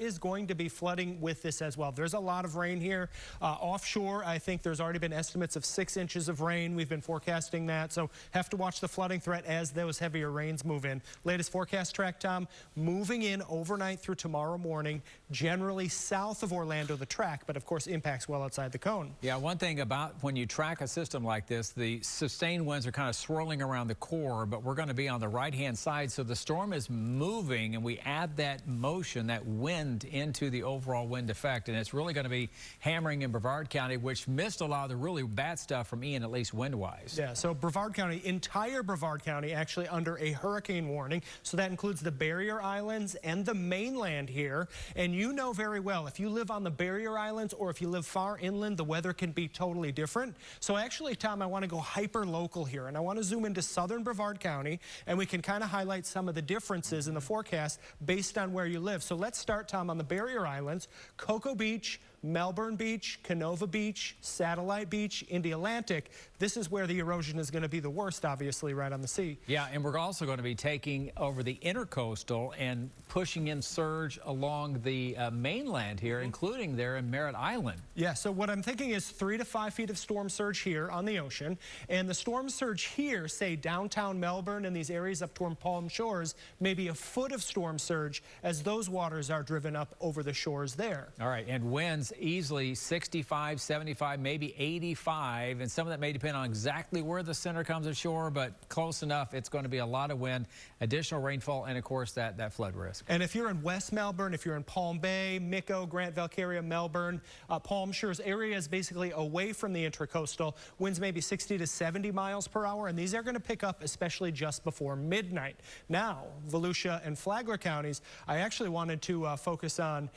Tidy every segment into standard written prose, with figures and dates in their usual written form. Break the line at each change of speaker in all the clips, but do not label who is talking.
is going to be flooding with this as well. There's a lot of rain here. Offshore, I think there's already been estimates of 6 inches of rain. We've been forecasting that, so have to watch the flooding threat as those heavier rains move in. Latest forecast track, Tom, moving in overnight through tomorrow morning, generally south of Orlando, the track, but of course impacts well outside the cone.
Yeah, one thing about when you track a system like this, the sustained winds are kind of swirling around the core, but we're going to be on the right-hand side, so the storm is moving, and we add that motion, that wind into the overall wind effect, and it's really going to be hammering in Brevard County, which missed a lot of the really bad stuff from Ian, at least wind-wise.
Yeah, so Brevard County, entire Brevard County, actually under a hurricane warning. So that includes the barrier islands and the mainland here. And you know very well, if you live on the barrier islands or if you live far inland, the weather can be totally different. So actually, Tom, I want to go hyper-local here, and I want to zoom into southern Brevard County, and we can kind of highlight some of the differences in the forecast based on where you live. So let's start, Tom, on the barrier islands. Cocoa Beach, Melbourne Beach, Canova Beach, Satellite Beach, in the Atlantic. This is where the erosion is going to be the worst, obviously, right on the sea.
Yeah, and we're also going to be taking over the intercoastal and pushing in surge along the mainland here, including there in Merritt Island.
Yeah, so what I'm thinking is 3 to 5 feet of storm surge here on the ocean. And the storm surge here, say downtown Melbourne and these areas up toward Palm Shores, maybe a foot of storm surge as those waters are driven up over the shores there.
All right, and winds easily 65, 75, maybe 85, and some of that may depend on exactly where the center comes ashore, but close enough. It's going to be a lot of wind, additional rainfall, and of course that flood risk.
And if you're in West Melbourne, if you're in Palm Bay, Mico, Grant, Valcaria, Melbourne, Palm Shores, areas basically away from the intracoastal, winds maybe 60 to 70 miles per hour, and these are going to pick up especially just before midnight. Now, Volusia and Flagler counties, I actually wanted to focus on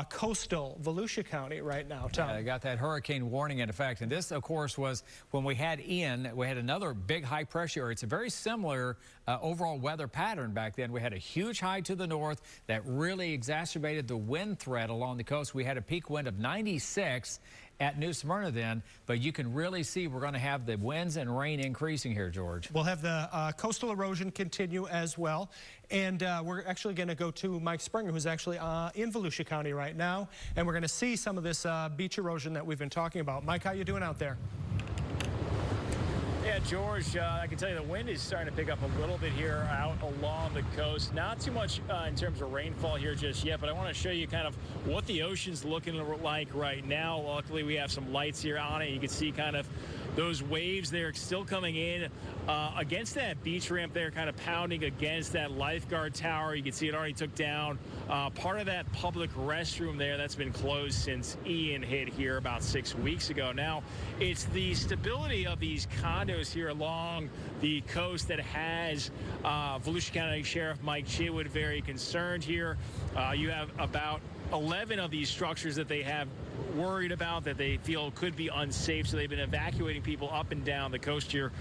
coastal Volusia County right now, Tom.
I got that hurricane warning in effect, and this, of course, was when we had Ian. We had another big high pressure area. It's a very similar overall weather pattern back then. We had a huge high to the north that really exacerbated the wind threat along the coast. We had a peak wind of 96 at New Smyrna then, but you can really see we're going to have the winds and rain increasing here, George.
We'll have the coastal erosion continue as well, and we're actually going to go to Mike Springer, who's actually in Volusia County right now, and we're going to see some of this beach erosion that we've been talking about. Mike, how you doing out there?
Yeah, George, I can tell you the wind is starting to pick up a little bit here out along the coast. Not too much in terms of rainfall here just yet, but I want to show you kind of what the ocean's looking like right now. Luckily, we have some lights here on it. You can see kind of those waves there still coming in against that beach ramp there, kind of pounding against that lifeguard tower. You can see it already took down part of that public restroom there that's been closed since Ian hit here about 6 weeks ago. Now, it's the stability of these condos here along the coast that has Volusia County Sheriff Mike Chitwood very concerned here. You have about 11 of these structures that they have worried about, that they feel could be unsafe, so they've been evacuating people up and down the coast here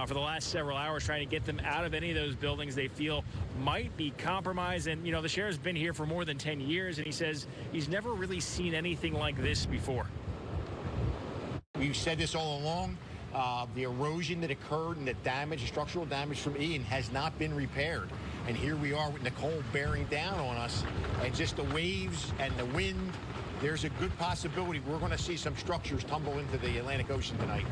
for the last several hours, trying to get them out of any of those buildings they feel might be compromised. And, you know, the sheriff's been here for more than 10 years, and he says he's never really seen anything like this before.
We've said this all along. The erosion that occurred and the damage, the structural damage from Ian has not been repaired. And here we are with Nicole bearing down on us, and just the waves and the wind, there's a good possibility we're going to see some structures tumble into the Atlantic Ocean tonight.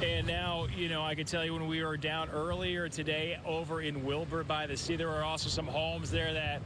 And now, you know, I can tell you when we were down earlier today over in Wilbur by the sea, there were also some homes there that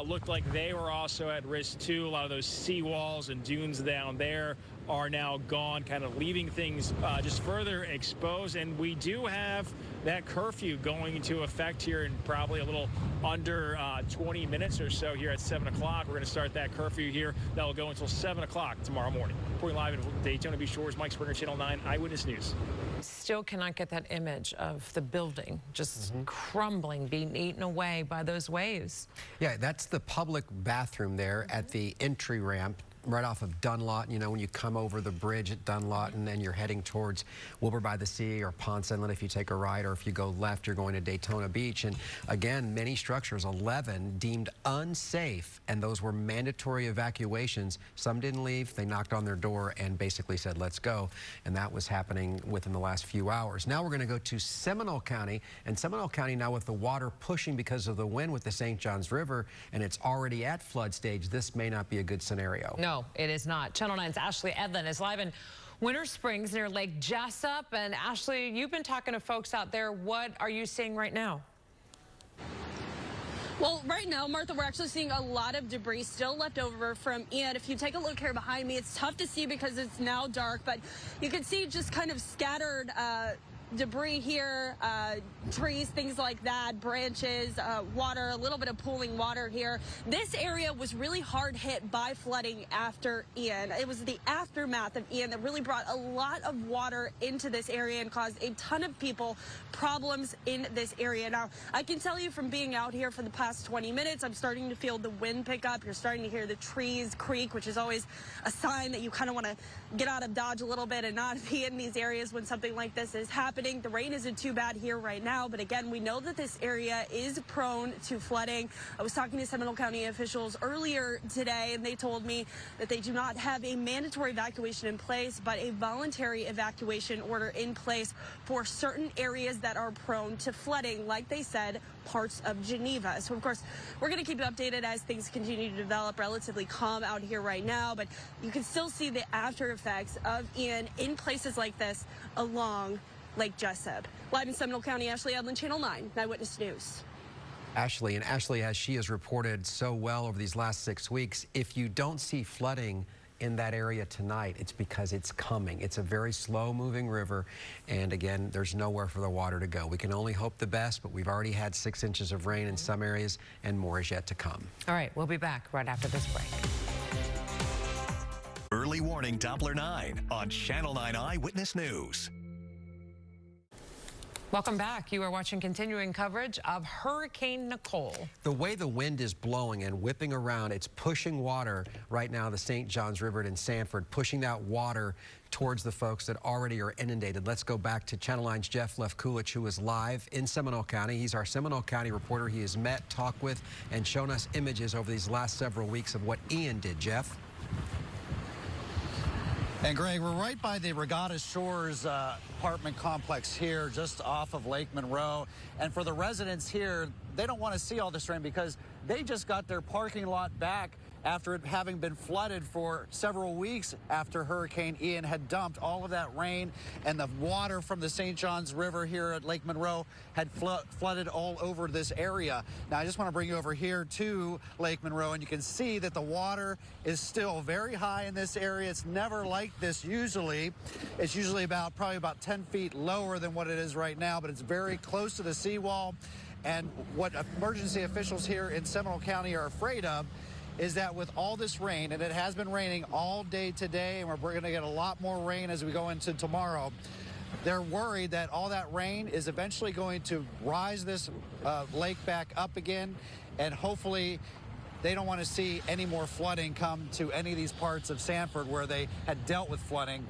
looked like they were also at risk too. A lot of those seawalls and dunes down there are now gone, kind of leaving things just further exposed. And we do have that curfew going into effect here in probably a little under 20 minutes or so here at 7 o'clock. We're going to start that curfew here. That will go until 7 o'clock tomorrow morning. Reporting live in Daytona Beach Shores, Mike Springer, Channel 9 Eyewitness News.
Still cannot get that image of the building just crumbling, being eaten away by those waves.
Yeah, that's the public bathroom there at the entry ramp right off of Dunlawton. You know, when you come over the bridge at Dunlawton and you're heading towards Wilbur by the Sea or Ponce Inlet if you take a right, or if you go left, you're going to Daytona Beach. And again, many structures, 11 deemed unsafe, and those were mandatory evacuations. Some didn't leave. They knocked on their door and basically said, let's go. And that was happening within the last few hours. Now we're going to go to Seminole County, and Seminole County now with the water pushing because of the wind with the St. Johns River, and it's already at flood stage. This may not be a good scenario.
No, it is not. Channel 9's Ashley Edlin is live in Winter Springs near Lake Jessup. And Ashley, you've been talking to folks out there. What are you seeing right now?
Well, right now, Martha, we're actually seeing a lot of debris still left over from Ian. If you take a look here behind me, it's tough to see because it's now dark, but you can see just kind of scattered debris here, trees, things like that, branches, water, a little bit of pooling water here. This area was really hard hit by flooding after Ian. It was the aftermath of Ian that really brought a lot of water into this area and caused a ton of people problems in this area. Now, I can tell you from being out here for the past 20 minutes, I'm starting to feel the wind pick up. You're starting to hear the trees creak, which is always a sign that you kind of want to get out of Dodge a little bit and not be in these areas when something like this is happening. The rain isn't too bad here right now, but again, we know that this area is prone to flooding. I was talking to Seminole County officials earlier today, and they told me that they do not have a mandatory evacuation in place, but a voluntary evacuation order in place for certain areas that are prone to flooding, like they said, parts of Geneva. So, of course, we're going to keep you updated as things continue to develop. Relatively calm out here right now, but you can still see the after effects of Ian in places like this along Lake Jessup. Live in Seminole County, Ashley Edlin, Channel 9, Eyewitness News.
Ashley, and Ashley, as she has reported so well over these last 6 weeks, if you don't see flooding in that area tonight, it's because it's coming. It's a very slow-moving river, and again, there's nowhere for the water to go. We can only hope the best, but we've already had 6 inches of rain in some areas, and more is yet to come.
All right, we'll be back right after this break.
Early warning Doppler 9 on Channel 9 Eyewitness News.
Welcome back. You are watching continuing coverage of Hurricane Nicole.
The way the wind is blowing and whipping around, it's pushing water right now, the St. Johns River in Sanford, pushing that water towards the folks that already are inundated. Let's go back to Channel 9's Jeff Lefkulich, who is live in Seminole County. He's our Seminole County reporter. He has met, talked with, and shown us images over these last several weeks of what Ian did. Jeff?
And Greg, we're right by the Regatta Shores apartment complex here, just off of Lake Monroe. And for the residents here, they don't want to see all this rain because they just got their parking lot back after it having been flooded for several weeks after Hurricane Ian had dumped all of that rain, and the water from the St. Johns River here at Lake Monroe had flooded all over this area. Now, I just want to bring you over here to Lake Monroe, and you can see that the water is still very high in this area. It's never like this usually. It's usually probably about 10 feet lower than what it is right now, but it's very close to the seawall. And what emergency officials here in Seminole County are afraid of is that with all this rain, and it has been raining all day today, and we're going to get a lot more rain as we go into tomorrow, they're worried that all that rain is eventually going to rise this lake back up again, and hopefully they don't want to see any more flooding come to any of these parts of Sanford where they had dealt with flooding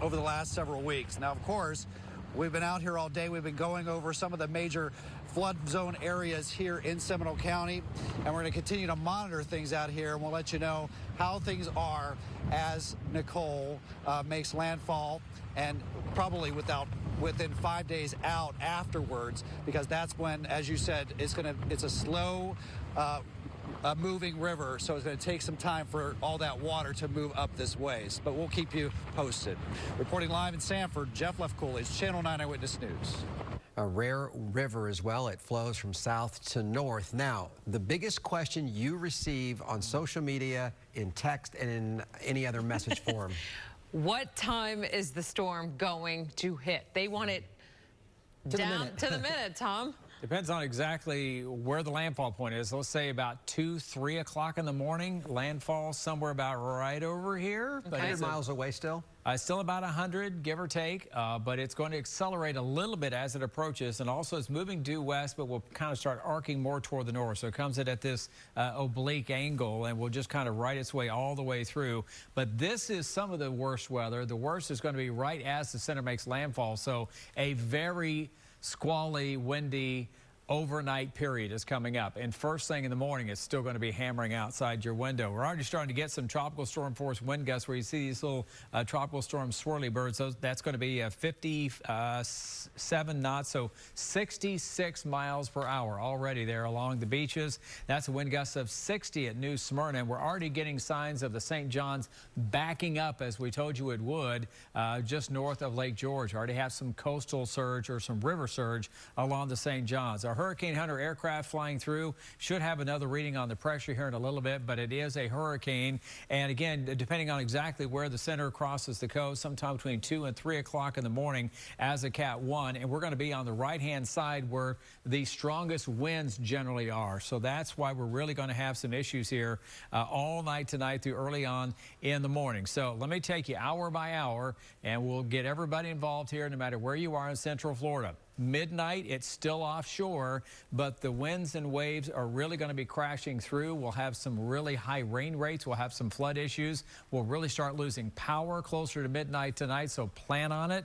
over the last several weeks. Now, of course, we've been out here all day. We've been going over some of the major flood zone areas here in Seminole County, and we're going to continue to monitor things out here, and we'll let you know how things are as Nicole makes landfall, and probably within 5 days out afterwards, because that's when, as you said, it's a slow moving river, so it's going to take some time for all that water to move up this ways. But we'll keep you posted. Reporting live in Sanford, Jeff Lefkulich, Channel 9 Eyewitness News.
A rare river as well. It flows from south to north. Now, the biggest question you receive on social media, in text, and in any other message form.
What time is the storm going to hit? They want it down to the minute, Tom.
Depends on exactly where the landfall point is. Let's say about 2, 3 o'clock in the morning. Landfall somewhere about right over here.
But 100 miles away still?
Still about 100, give or take, but it's going to accelerate a little bit as it approaches, and also it's moving due west, but will kind of start arcing more toward the north. So it comes in at this oblique angle, and will just kind of ride its way all the way through. But this is some of the worst weather. The worst is going to be right as the center makes landfall. So a very squally, windy, overnight period is coming up, and first thing in the morning it's still going to be hammering outside your window. We're already starting to get some tropical storm force wind gusts where you see these little tropical storm swirly birds. That's going to be 57 knots, so 66 miles per hour already there along the beaches. That's a wind gust of 60 at New Smyrna, and we're already getting signs of the St. John's backing up as we told you it would just north of Lake George. Already have some coastal surge or some river surge along the St. John's. Our Hurricane Hunter aircraft flying through should have another reading on the pressure here in a little bit, but it is a hurricane. And again, depending on exactly where the center crosses the coast, sometime between 2 and 3 o'clock in the morning as a Cat 1. And we're going to be on the right-hand side where the strongest winds generally are. So that's why we're really going to have some issues here all night tonight through early on in the morning. So let me take you hour by hour, and we'll get everybody involved here no matter where you are in Central Florida. Midnight, it's still offshore, but the winds and waves are really going to be crashing through. We'll have some really high rain rates. We'll have some flood issues. We'll really start losing power closer to midnight tonight, so plan on it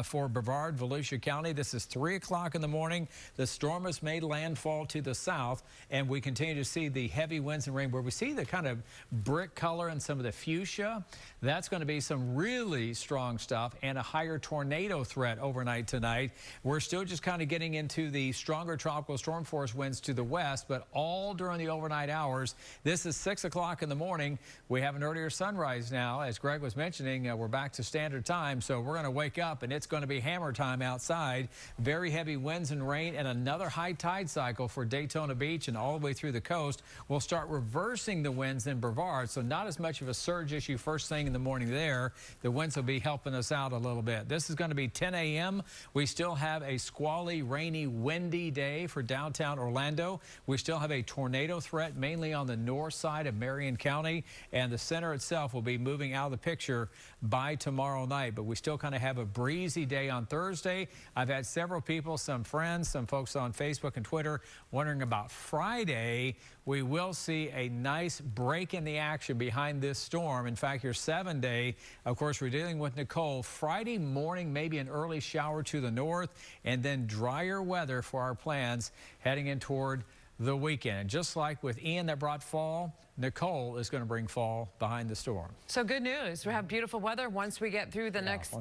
for Brevard, Volusia County. This is 3 o'clock in the morning. The storm has made landfall to the south, and we continue to see the heavy winds and rain where we see the kind of brick color and some of the fuchsia. That's going to be some really strong stuff and a higher tornado threat overnight tonight. We're still just kind of getting into the stronger tropical storm force winds to the west, but all during the overnight hours. This is 6 o'clock in the morning. We have an earlier sunrise now. As Greg was mentioning, we're back to standard time, so we're going to wake up and it's going to be hammer time outside. Very heavy winds and rain, and another high tide cycle for Daytona Beach and all the way through the coast. We'll start reversing the winds in Brevard, so not as much of a surge issue first thing in the morning there. The winds will be helping us out a little bit. This is going to be 10 a.m. We still have a squally, rainy, windy day for downtown Orlando. We still have a tornado threat mainly on the north side of Marion County, and the center itself will be moving out of the picture by tomorrow night. But we still kind of have a breezy day on Thursday. I've had several people, some friends, some folks on Facebook and Twitter wondering about Friday. We will see a nice break in the action behind this storm. In fact, your 7-day, of course, we're dealing with Nicole. Friday morning, maybe an early shower to the north, and then drier weather for our plans heading in toward the weekend. Just like with Ian that brought fall, Nicole is going to bring fall behind the storm.
So good news. We have beautiful weather once we get through the next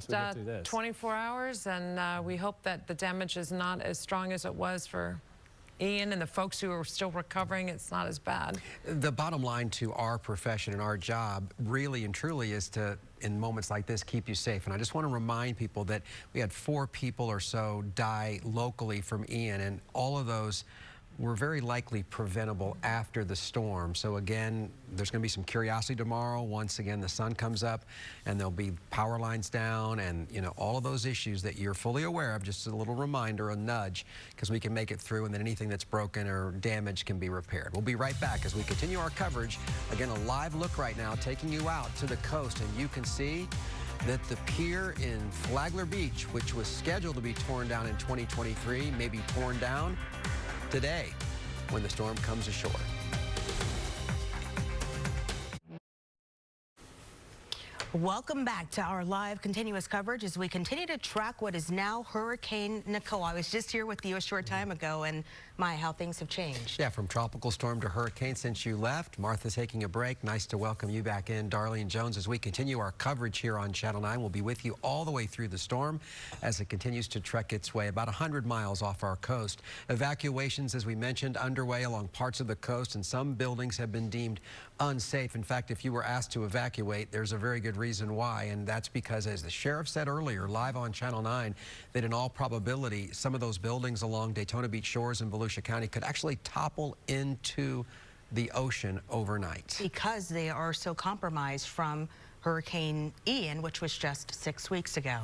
24 hours, and we hope that the damage is not as strong as it was for Ian and the folks who are still recovering. It's not as bad.
The bottom line to our profession and our job really and truly is to, in moments like this, keep you safe. And I just want to remind people that we had 4 people or so die locally from Ian, and all of those were very likely preventable after the storm. So again, there's going to be some curiosity tomorrow. Once again, the sun comes up and there'll be power lines down and, you know, all of those issues that you're fully aware of. Just a little reminder, a nudge, because we can make it through, and then anything that's broken or damaged can be repaired. We'll be right back as we continue our coverage. Again, a live look right now taking you out to the coast, and you can see that the pier in Flagler Beach, which was scheduled to be torn down in 2023, may be torn down today when the storm comes ashore.
Welcome back to our live continuous coverage as we continue to track what is now Hurricane Nicole. I was just here with you a short time ago, and my, how things have changed.
Yeah, from tropical storm to hurricane since you left. Martha's taking a break. Nice to welcome you back in, Darlene Jones. As we continue our coverage here on Channel 9, we'll be with you all the way through the storm as it continues to trek its way about 100 miles off our coast. Evacuations, as we mentioned, underway along parts of the coast, and some buildings have been deemed unsafe. In fact, if you were asked to evacuate, there's a very good reason why, and that's because, as the sheriff said earlier, live on Channel 9, that in all probability, some of those buildings along Daytona Beach shores in Volusia County could actually topple into the ocean overnight.
Because they are so compromised from Hurricane Ian, which was just 6 weeks ago.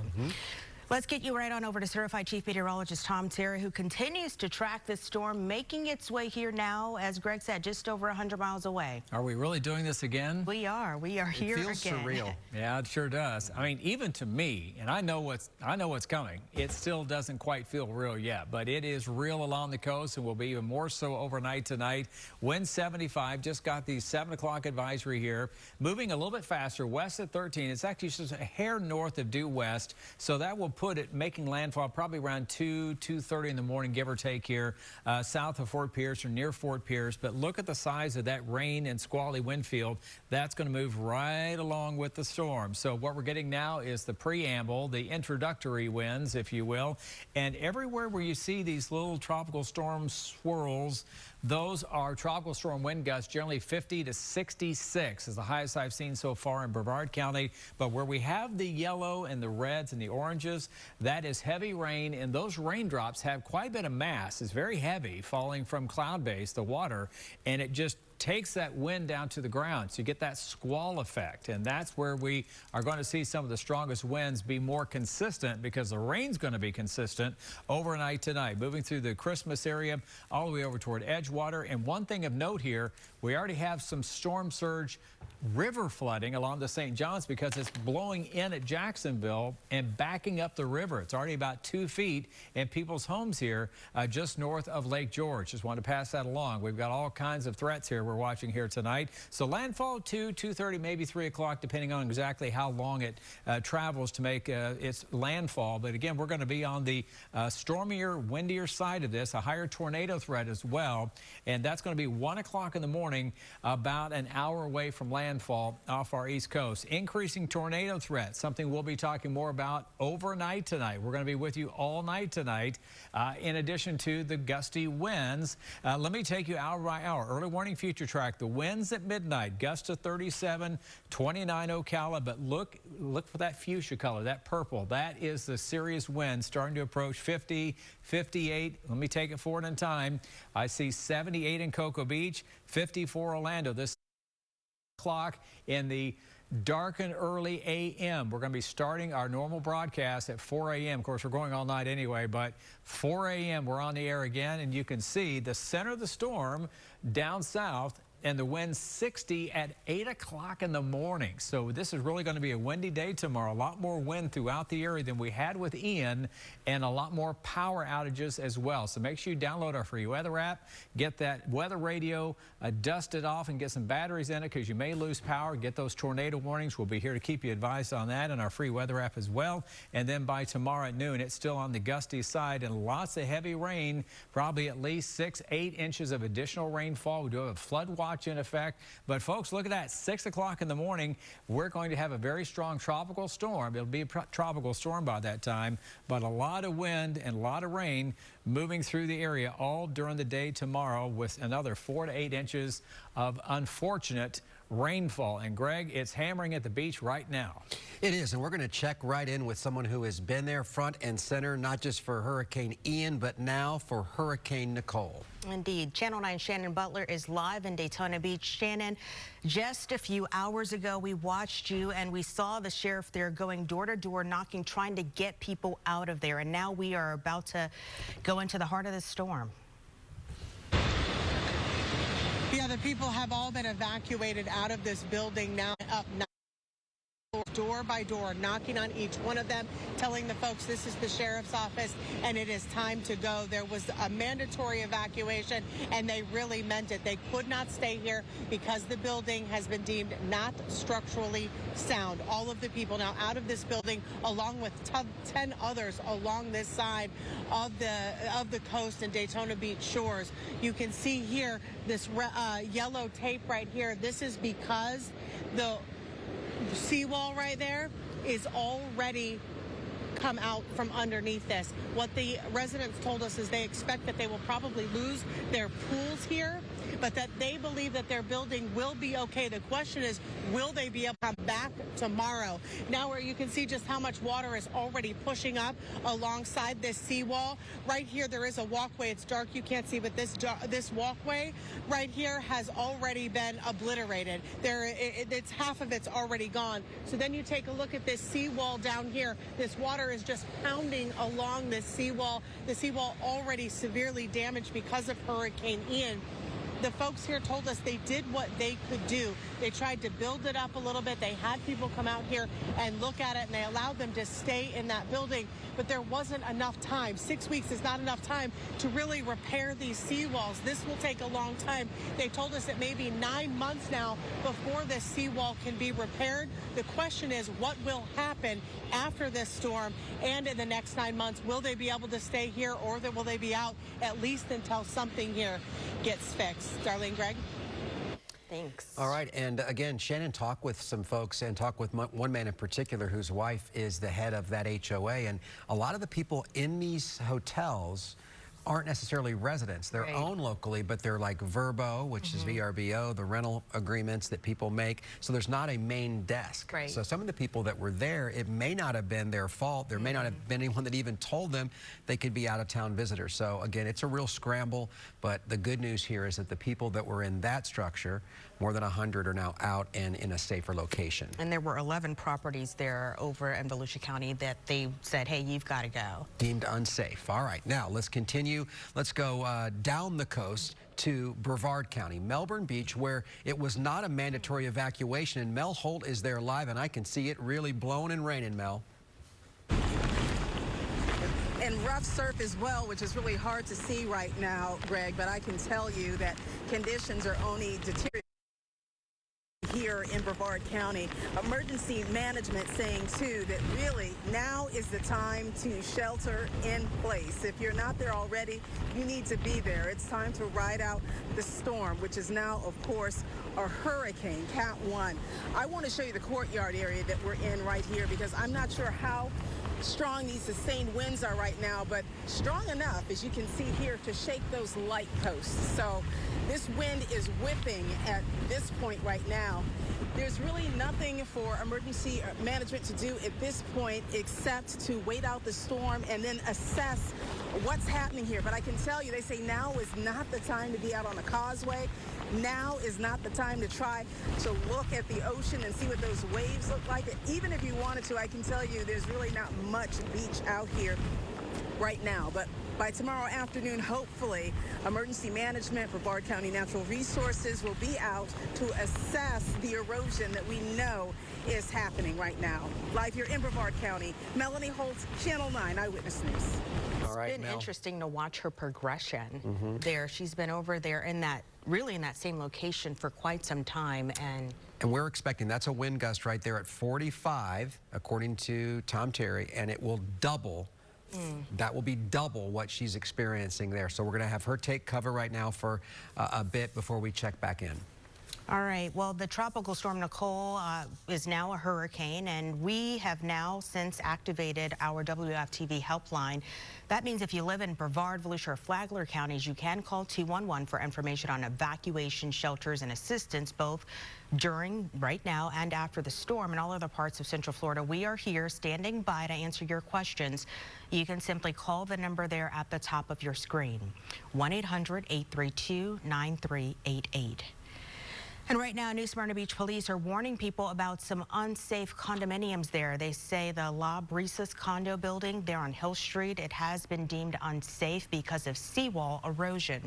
Let's get you right on over to Certified Chief Meteorologist Tom Terry, who continues to track this storm, making its way here now, as Greg said, just over 100 miles away.
Are we really doing this again?
We are. We are here again.
It feels surreal.
Yeah, it sure does. I mean, even to me, and I know what's coming, it still doesn't quite feel real yet, but it is real along the coast and will be even more so overnight tonight. Wind 75, just got the 7 o'clock advisory here, moving a little bit faster, west at 13. It's actually just a hair north of due west, so that will put it making landfall probably around 2:30 in the morning, give or take here, south of Fort Pierce or near Fort Pierce. But look at the size of that rain and squally wind field. That's going to move right along with the storm. So what we're getting now is the preamble, the introductory winds, if you will. And everywhere where you see these little tropical storm swirls, those are tropical storm wind gusts, generally 50 to 66 is the highest I've seen so far in Brevard County. But where we have the yellow and the reds and the oranges, that is heavy rain, and those raindrops have quite a bit of mass. It's very heavy, falling from cloud base, the water, and it just takes that wind down to the ground. So you get that squall effect, and that's where we are going to see some of the strongest winds be more consistent, because the rain's going to be consistent overnight tonight, moving through the Christmas area all the way over toward Edgewater. And one thing of note here, we already have some storm surge river flooding along the St. Johns, because it's blowing in at Jacksonville and backing up the river. It's already about 2 feet in people's homes here just north of Lake George. Just wanted to pass that along. We've got all kinds of threats here we're watching here tonight. So landfall 2:30, maybe 3 o'clock, depending on exactly how long it travels to make its landfall. But again, we're going to be on the stormier, windier side of this, a higher tornado threat as well. And that's going to be 1 o'clock in the morning, about an hour away from landfall off our east coast. Increasing tornado threat, something we'll be talking more about overnight tonight. We're going to be with you all night tonight, in addition to the gusty winds. Let me take you hour by hour. Early warning future track. The winds at midnight, gusts to 37, 29 Ocala. But look for that fuchsia color, that purple. That is the serious wind starting to approach 50, 58. Let me take it forward in time. I see 78 in Cocoa Beach, 54 Orlando. This clock in the dark and early a.m. We're going to be starting our normal broadcast at 4 a.m. Of course, we're going all night anyway, but 4 a.m. we're on the air again, and you can see the center of the storm down south, and the wind 60 at 8 o'clock in the morning. So this is really going to be a windy day tomorrow. A lot more wind throughout the area than we had with Ian, and a lot more power outages as well. So make sure you download our free weather app, get that weather radio dusted off, and get some batteries in it, because you may lose power. Get those tornado warnings. We'll be here to keep you advised on that in our free weather app as well. And then by tomorrow at noon, it's still on the gusty side and lots of heavy rain, probably at least 6-8 inches of additional rainfall. We do have a flood watch in effect. But folks, look at that, 6 o'clock in the morning, we're going to have a very strong tropical storm. It'll be a tropical storm by that time, but a lot of wind and a lot of rain moving through the area all during the day tomorrow, with another 4 to 8 inches of unfortunate rainfall. And Greg, it's hammering at the beach right now.
It is, and we're going to check right in with someone who has been there front and center, not just for Hurricane Ian, but now for Hurricane Nicole.
Indeed. Channel 9 Shannon Butler is live in Daytona Beach. Shannon, just a few hours ago, we watched you and we saw the sheriff there going door to door, knocking, trying to get people out of there. And now we are about to go into the heart of the storm.
Yeah, the people have all been evacuated out of this building now, up door by door, knocking on each one of them, telling the folks this is the sheriff's office and it is time to go. There was a mandatory evacuation, and they really meant it. They could not stay here because the building has been deemed not structurally sound. All of the people now out of this building, along with 10 others along this side of the coast and Daytona Beach shores. You can see here this yellow tape right here. This is because the seawall right there is already come out from underneath this. What the residents told us is they expect that they will probably lose their pools here but that they believe that their building will be okay. The question is, will they be able to come back tomorrow? Now where you can see just how much water is already pushing up alongside this seawall. Right here, there is a walkway. It's dark, you can't see, but this walkway right here has already been obliterated. It's half of it's already gone. So then you take a look at this seawall down here. This water is just pounding along this seawall. The seawall already severely damaged because of Hurricane Ian. The folks here told us they did what they could do. They tried to build it up a little bit. They had people come out here and look at it, and they allowed them to stay in that building. But there wasn't enough time. 6 weeks is not enough time to really repair these seawalls. This will take a long time. They told us it may be 9 months now before this seawall can be repaired. The question is, what will happen after this storm and in the next 9 months? Will they be able to stay here, or will they be out at least until something here gets fixed? Darlene, Greg?
Thanks.
All right, and again, Shannon talked with some folks and talked with one man in particular whose wife is the head of that HOA, and a lot of the people in these hotels aren't necessarily residents. They're owned locally, but they're like Verbo, which is VRBO, the rental agreements that people make. So there's not a main desk.
Right.
So some of the people that were there, it may not have been their fault. There may not have been anyone that even told them they could be out-of-town visitors. So again, it's a real scramble, but the good news here is that the people that were in that structure, more than 100, are now out and in a safer location.
And there were 11 properties there over in Volusia County that they said, hey, you've got to go.
Deemed unsafe. All right, now let's continue. Let's go down the coast to Brevard County, Melbourne Beach, where it was not a mandatory evacuation. And Mel Holt is there live, and I can see it really blowing and raining, Mel.
And rough surf as well, which is really hard to see right now, Greg, but I can tell you that conditions are only deteriorating here in Brevard County. Emergency management saying too that really now is the time to shelter in place. If you're not there already, you need to be there. It's time to ride out the storm, which is now, of course, a hurricane, Cat 1. I want to show you the courtyard area that we're in right here, because I'm not sure how strong these sustained winds are right now, but strong enough, as you can see here, to shake those light posts. So this wind is whipping at this point right now. There's really nothing for emergency management to do at this point except to wait out the storm and then assess what's happening here. But I can tell you, they say now is not the time to be out on the causeway. Now is not the time to try to look at the ocean and see what those waves look like. Even if you wanted to, I can tell you there's really not much beach out here right now. But by tomorrow afternoon, hopefully, emergency management for Brevard County Natural Resources will be out to assess the erosion that we know is happening right now. Live here in Brevard County, Melanie Holt, Channel 9 Eyewitness News.
All right,
It's been
Mel.
interesting to watch her progression there. She's been over there in that, really in that same location for quite some time. And
we're expecting, that's a wind gust right there at 45, according to Tom Terry, and it will double. That will be double what she's experiencing there. So we're going to have her take cover right now for a bit before we check back in.
all right, well, the tropical storm Nicole is now a hurricane, and we have now since activated our WFTV helpline. That means if you live in Brevard, Volusia, or Flagler counties, you can call 211 for information on evacuation, shelters, and assistance, both during, right now, and after the storm. In all other parts of Central Florida, we are here standing by to answer your questions. You can simply call the number there at the top of your screen, 1-800-832-9388. And right now, New Smyrna Beach police are warning people about some unsafe condominiums there. They say the La Brisas condo building there on Hill Street, it has been deemed unsafe because of seawall erosion.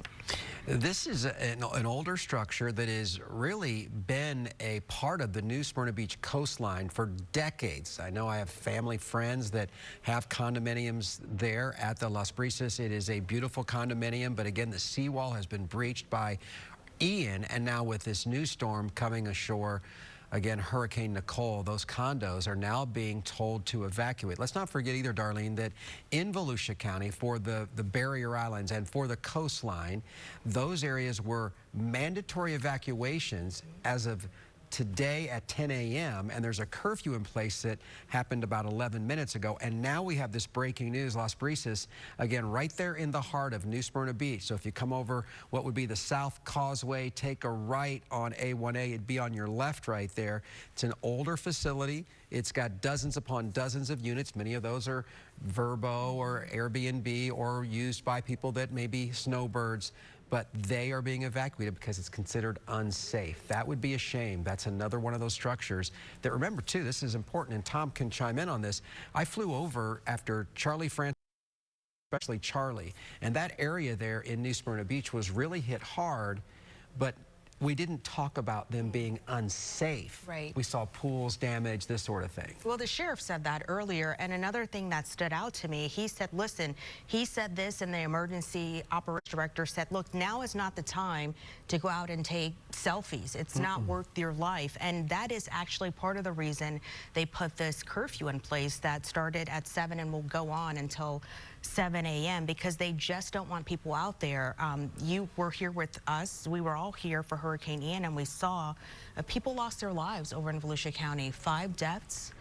This is an older structure that has really been a part of the New Smyrna Beach coastline for decades. I know I have family friends that have condominiums there at the Las Brisas. It is a beautiful condominium, but again, the seawall has been breached by Ian, and now with this new storm coming ashore, again, Hurricane Nicole, those condos are now being told to evacuate. Let's not forget either, Darlene, that in Volusia County, for the barrier islands and for the coastline, those areas were mandatory evacuations as of today at 10 a.m. and there's a curfew in place that happened about 11 minutes ago. And now we have this breaking news, Las Brisas, again, right there in the heart of New Smyrna Beach. So if you come over what would be the South Causeway, take a right on A1A, it'd be on your left right there. It's an older facility. It's got dozens upon dozens of units. Many of those are Verbo or Airbnb or used by people that may be snowbirds, but they are being evacuated because it's considered unsafe. That would be a shame. That's another one of those structures that, remember too, this is important, and Tom can chime in on this. I flew over after Charlie Francis, especially Charlie, and that area there in New Smyrna Beach was really hit hard, but we didn't talk about them being unsafe.
Right.
We saw pools damaged, this sort of thing.
Well, the sheriff said that earlier, and another thing that stood out to me, he said, listen, he said this, and the emergency operations director said, look, now is not the time to go out and take selfies. It's not worth your life. And that is actually part of the reason they put this curfew in place that started at 7 and will go on until 7 a.m. because they just don't want people out there. You were here with us. We were all here for Hurricane Ian, and we saw people lost their lives over in Volusia County. 5 deaths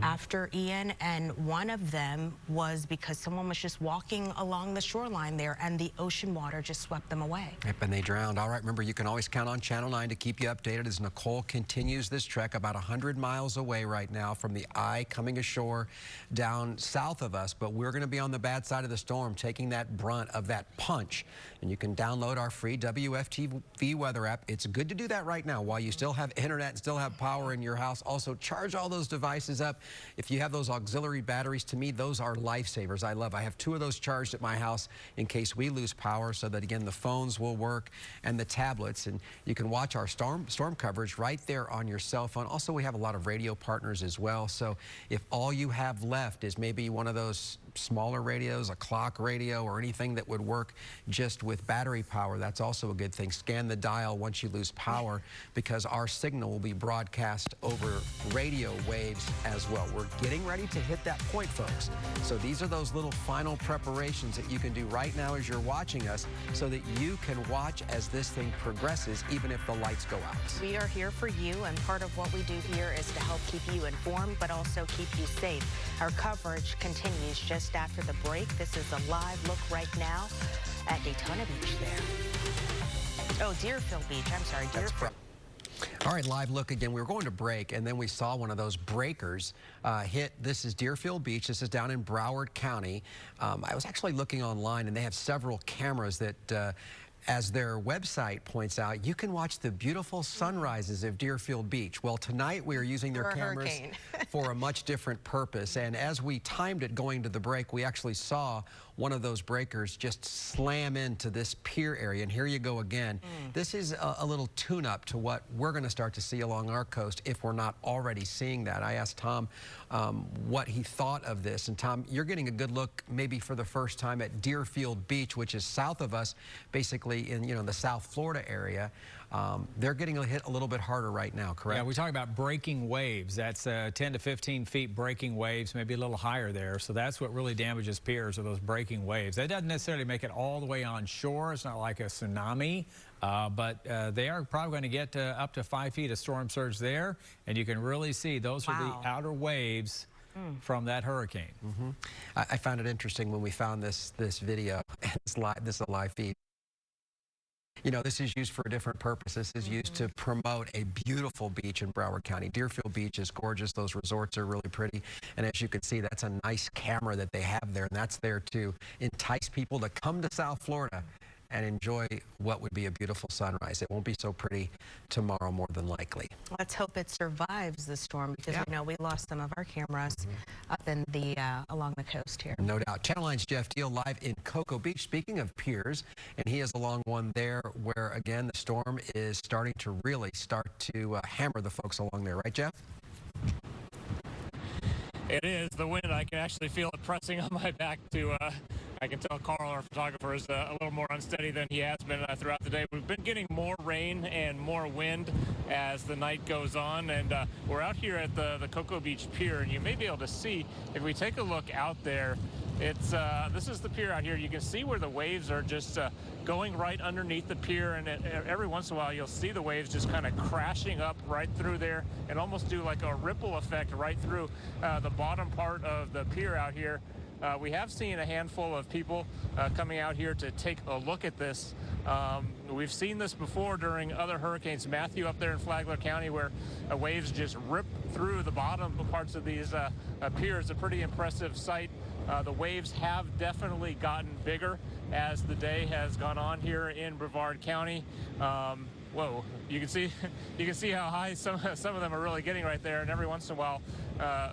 after Ian, and one of them was because someone was just walking along the shoreline there and the ocean water just swept them away.
Yep, and they drowned. All right, remember, you can always count on Channel 9 to keep you updated as Nicole continues this trek about 100 miles away right now from the eye coming ashore down south of us, but we're going to be on the bad side of the storm, taking that brunt of that punch. And you can download our free WFTV weather app. It's good to do that right now while you still have internet and still have power in your house. Also, charge all those devices up. If you have those auxiliary batteries, to me, those are lifesavers. I have 2 of those charged at my house in case we lose power, so that, again, the phones will work and the tablets. And you can watch our storm coverage right there on your cell phone. Also, we have a lot of radio partners as well. So if all you have left is maybe one of those smaller radios, a clock radio, or anything that would work just with battery power, that's also a good thing. Scan the dial once you lose power, because our signal will be broadcast over radio waves as well. We're getting ready to hit that point, folks. So these are those little final preparations that you can do right now as you're watching us, so that you can watch as this thing progresses, even if the lights go out.
We are here for you, and part of what we do here is to help keep you informed, but also keep you safe. Our coverage continues just after the break. This is a live look right now at Daytona Beach there. Oh, Deerfield Beach. I'm sorry, Deerfield.
All right, live look again. We were going to break, and then we saw one of those breakers hit. This is Deerfield Beach. This is down in Broward County. I was actually looking online, and they have several cameras that as their website points out, you can watch the beautiful sunrises of Deerfield Beach. Well, tonight we are using their cameras for a much different purpose. And as we timed it going to the break, we actually saw one of those breakers just slam into this pier area. And here you go again. This is a little tune-up to what we're going to start to see along our coast if we're not already seeing that. I asked Tom what he thought of this. And Tom, you're getting a good look maybe for the first time at Deerfield Beach, which is south of us, basically in the South Florida area. They're getting hit a little bit harder right now, correct?
Yeah, we talk about breaking waves. That's 10 to 15 feet breaking waves, maybe a little higher there. So that's what really damages piers, are those breaking waves. That doesn't necessarily make it all the way on shore. It's not like a tsunami, but they are probably going to get up to 5 feet of storm surge there. And you can really see those are the outer waves from that hurricane.
I found it interesting when we found this video. This is a live feed. You know, this is used for a different purpose. This is used to promote a beautiful beach in Broward County. Deerfield Beach is gorgeous. Those resorts are really pretty. And as you can see, that's a nice camera that they have there. And that's there to entice people to come to South Florida and enjoy what would be a beautiful sunrise. It won't be so pretty tomorrow, more than likely.
Let's hope it survives the storm, because we know we lost some of our cameras up in the along the coast here.
No doubt. Channel 9's Jeff Deal live in Cocoa Beach. Speaking of piers, and he is along one there where, again, the storm is starting to really hammer the folks along there. Right, Jeff?
It is. The wind, I can actually feel it pressing on my back to I can tell Carl, our photographer, is a little more unsteady than he has been throughout the day. We've been getting more rain and more wind as the night goes on, and we're out here at the Cocoa Beach Pier, and you may be able to see, if we take a look out there, This is the pier out here. You can see where the waves are just going right underneath the pier, and every once in a while you'll see the waves just kind of crashing up right through there and almost do like a ripple effect right through the bottom part of the pier out here. We have seen a handful of people coming out here to take a look at this. We've seen this before during other hurricanes. Matthew up there in Flagler County, where waves just rip through the bottom parts of these piers. A pretty impressive sight. The waves have definitely gotten bigger as the day has gone on here in Brevard County. Whoa, you can see how high some of them are really getting right there, and every once in a while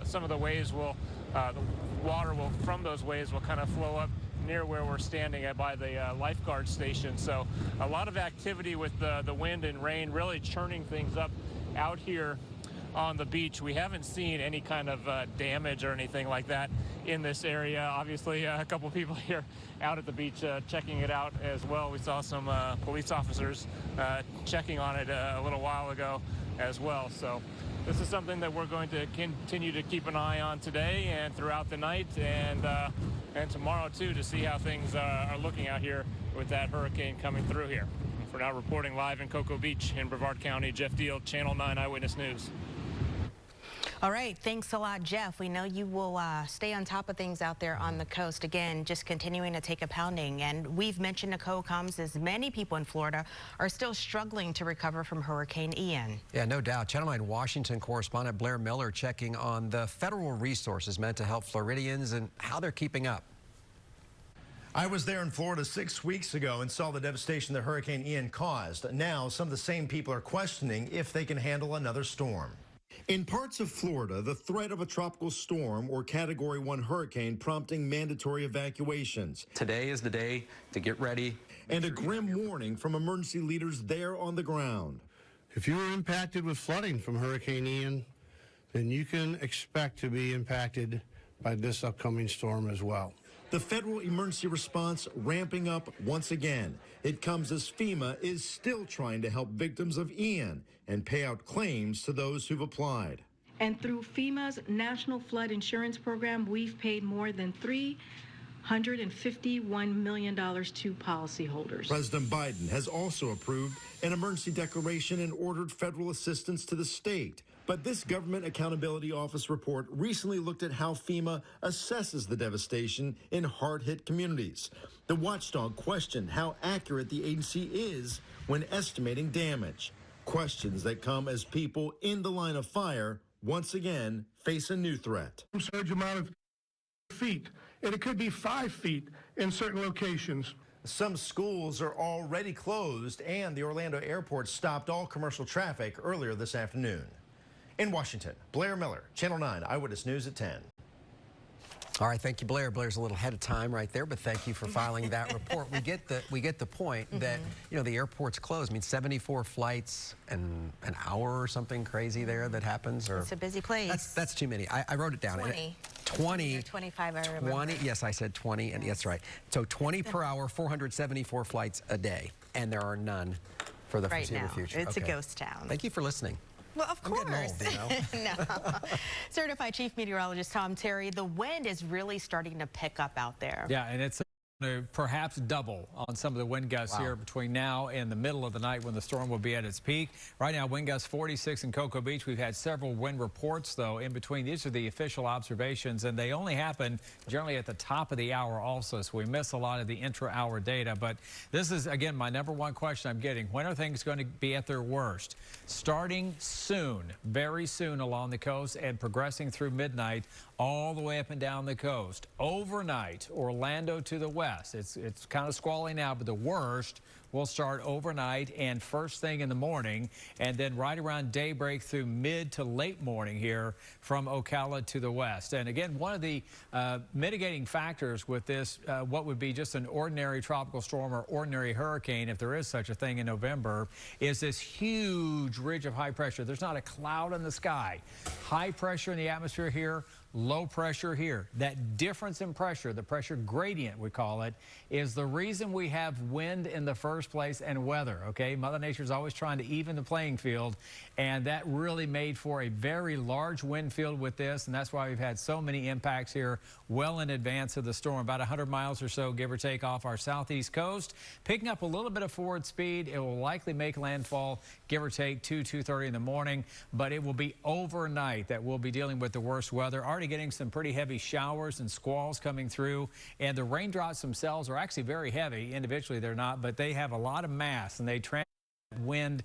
some of the waves will the water will from those waves will kind of flow up near where we're standing by the lifeguard station. So a lot of activity with the wind and rain really churning things up out here on the beach. We haven't seen any kind of damage or anything like that in this area. Obviously, a couple people here out at the beach checking it out as well. We saw some police officers checking on it a little while ago as well. So this is something that we're going to continue to keep an eye on today and throughout the night, and tomorrow too, to see how things are looking out here with that hurricane coming through here. For now, reporting live in Cocoa Beach in Brevard County, Jeff Deal, Channel 9 Eyewitness News.
All right, thanks a lot, Jeff. We know you will stay on top of things out there on the coast. Again, just continuing to take a pounding. And we've mentioned Nicole comes as many people in Florida are still struggling to recover from Hurricane Ian.
Yeah, no doubt. Channel 9 Washington correspondent Blair Miller checking on the federal resources meant to help Floridians and how they're keeping up.
I was there in Florida 6 weeks ago and saw the devastation that Hurricane Ian caused. Now, some of the same people are questioning if they can handle another storm. In parts of Florida, the threat of a tropical storm or Category 1 hurricane prompting mandatory evacuations.
Today is the day to get ready.
And a grim warning from emergency leaders there on the ground.
If you were impacted with flooding from Hurricane Ian, then you can expect to be impacted by this upcoming storm as well.
The federal emergency response ramping up once again. It comes as FEMA is still trying to help victims of Ian and pay out claims to those who've applied.
And through FEMA's National Flood Insurance Program, we've paid more than $351 million to policyholders.
President Biden has also approved an emergency declaration and ordered federal assistance to the state. But this Government Accountability Office report recently looked at how FEMA assesses the devastation in hard-hit communities. The watchdog questioned how accurate the agency is when estimating damage. Questions that come as people in the line of fire once again face a new threat.
Surge amount of feet, and it could be 5 feet in certain locations.
Some schools are already closed, and the Orlando airport stopped all commercial traffic earlier this afternoon. In Washington, Blair Miller, Channel 9 Eyewitness News at 10.
All right, thank you, Blair. Blair's a little ahead of time right there, but thank you for filing that report. We get the point that, you know, the airport's closed. I mean, 74 flights and an hour or something crazy there that happens. Or
It's a busy place.
That's too many. I wrote it down. 20.
25, I remember.
20, yes, I said 20, and that's right. So 20 per hour, 474 flights a day, and there are none for the foreseeable future.
It's a ghost town.
Thank you for listening.
Well, of course.
I'm getting old, you know?
No. Certified Chief Meteorologist Tom Terry, the wind is really starting to pick up out there.
Yeah, and it's perhaps double on some of the wind gusts here between now and the middle of the night when the storm will be at its peak. Right now, wind gusts 46 in Cocoa Beach. We've had several wind reports, though, in between. These are the official observations, and they only happen generally at the top of the hour also, so we miss a lot of the intra-hour data. But this is, again, my #1 question I'm getting. When are things going to be at their worst? Starting soon, very soon along the coast and progressing through midnight all the way up and down the coast. Overnight, Orlando to the west. It's kind of squally now, but the worst will start overnight and first thing in the morning, and then right around daybreak through mid to late morning here from Ocala to the west. And again, one of the mitigating factors with this, what would be just an ordinary tropical storm or ordinary hurricane, if there is such a thing in November, is this huge ridge of high pressure. There's not a cloud in the sky. High pressure in the atmosphere here, low pressure here. That difference in pressure, the pressure gradient we call it, is the reason we have wind in the first first place and weather, okay? Mother Nature's always trying to even the playing field, and that really made for a very large wind field with this, and that's why we've had so many impacts here well in advance of the storm. About 100 miles or so, give or take, off our southeast coast. Picking up a little bit of forward speed. It will likely make landfall, give or take, 2:30 in the morning, but it will be overnight that we'll be dealing with the worst weather. Already getting some pretty heavy showers and squalls coming through, and the raindrops themselves are actually very heavy. Individually, they're not, but they have a lot of mass, and they transfer wind,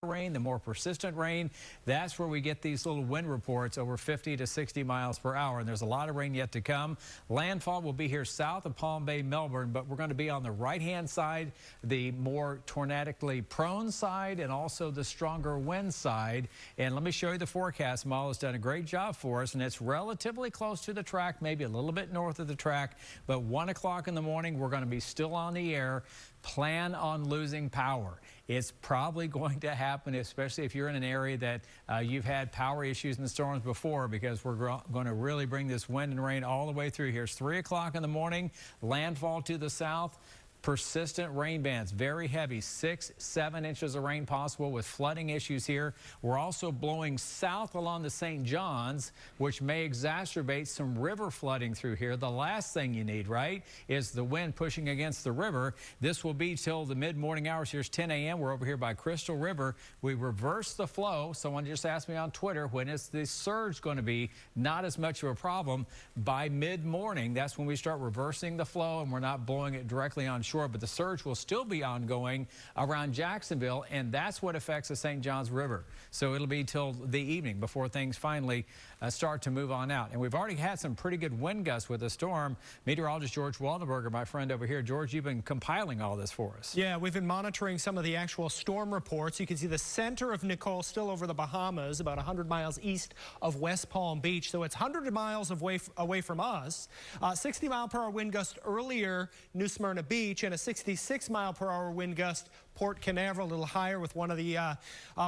rain, the more persistent rain. That's where we get these little wind reports over 50 to 60 miles per hour, and there's a lot of rain yet to come. Landfall will be here south of Palm Bay, Melbourne, but we're going to be on the right-hand side, the more tornadically prone side, and also the stronger wind side. And let me show you the forecast. Mal has done a great job for us, and it's relatively close to the track, maybe a little bit north of the track, but 1 o'clock in the morning, we're going to be still on the air. Plan on losing power. It's probably going to happen, especially if you're in an area that you've had power issues in the storms before, because we're going to really bring this wind and rain all the way through here. It's 3 o'clock in the morning, landfall to the south. Persistent rain bands, very heavy, 6-7 inches of rain possible with flooding issues here. We're also blowing south along the St. Johns, which may exacerbate some river flooding through here. The last thing you need, right, is the wind pushing against the river. This will be till the mid-morning hours. Here's 10 a.m. We're over here by Crystal River. We reverse the flow. Someone just asked me on Twitter, when is the surge going to be? Not as much of a problem. By mid-morning, that's when we start reversing the flow, and we're not blowing it directly on shore, but the surge will still be ongoing around Jacksonville, and that's what affects the St. Johns River. So it'll be till the evening before things finally start to move on out. And we've already had some pretty good wind gusts with the storm. Meteorologist George Waldenberger, my friend over here. George, you've been compiling all this for us.
Yeah, we've been monitoring some of the actual storm reports. You can see the center of Nicole still over the Bahamas, about 100 miles east of West Palm Beach. So it's 100 miles away from us. 60-mile-per-hour wind gust earlier, New Smyrna Beach, and a 66-mile-per-hour wind gust Port Canaveral, a little higher with one of the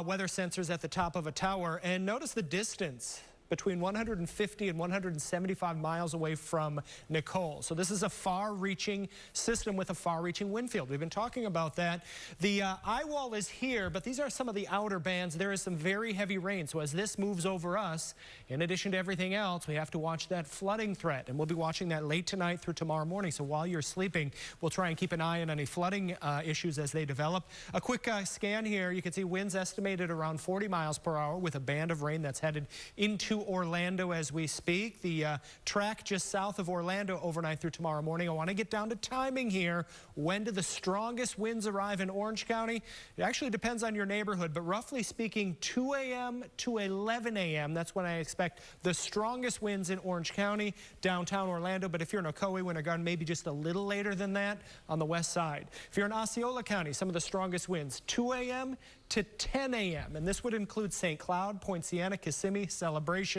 weather sensors at the top of a tower. And notice the distance between 150 and 175 miles away from Nicole. So this is a far-reaching system with a far-reaching wind field. We've been talking about that. The eye wall is here, but these are some of the outer bands. There is some very heavy rain. So as this moves over us, in addition to everything else, we have to watch that flooding threat. And we'll be watching that late tonight through tomorrow morning. So while you're sleeping, we'll try and keep an eye on any flooding issues as they develop. A quick scan here. You can see winds estimated around 40 miles per hour with a band of rain that's headed into Orlando as we speak. The track just south of Orlando overnight through tomorrow morning. I want to get down to timing here. When do the strongest winds arrive in Orange County? It actually depends on your neighborhood, but roughly speaking, 2 a.m. to 11 a.m. That's when I expect the strongest winds in Orange County, downtown Orlando. But if you're in Ocoee, Winter Garden, maybe just a little later than that on the west side. If you're in Osceola County, some of the strongest winds, 2 a.m. to 10 a.m. And this would include St. Cloud, Point Siena, Kissimmee, Celebration,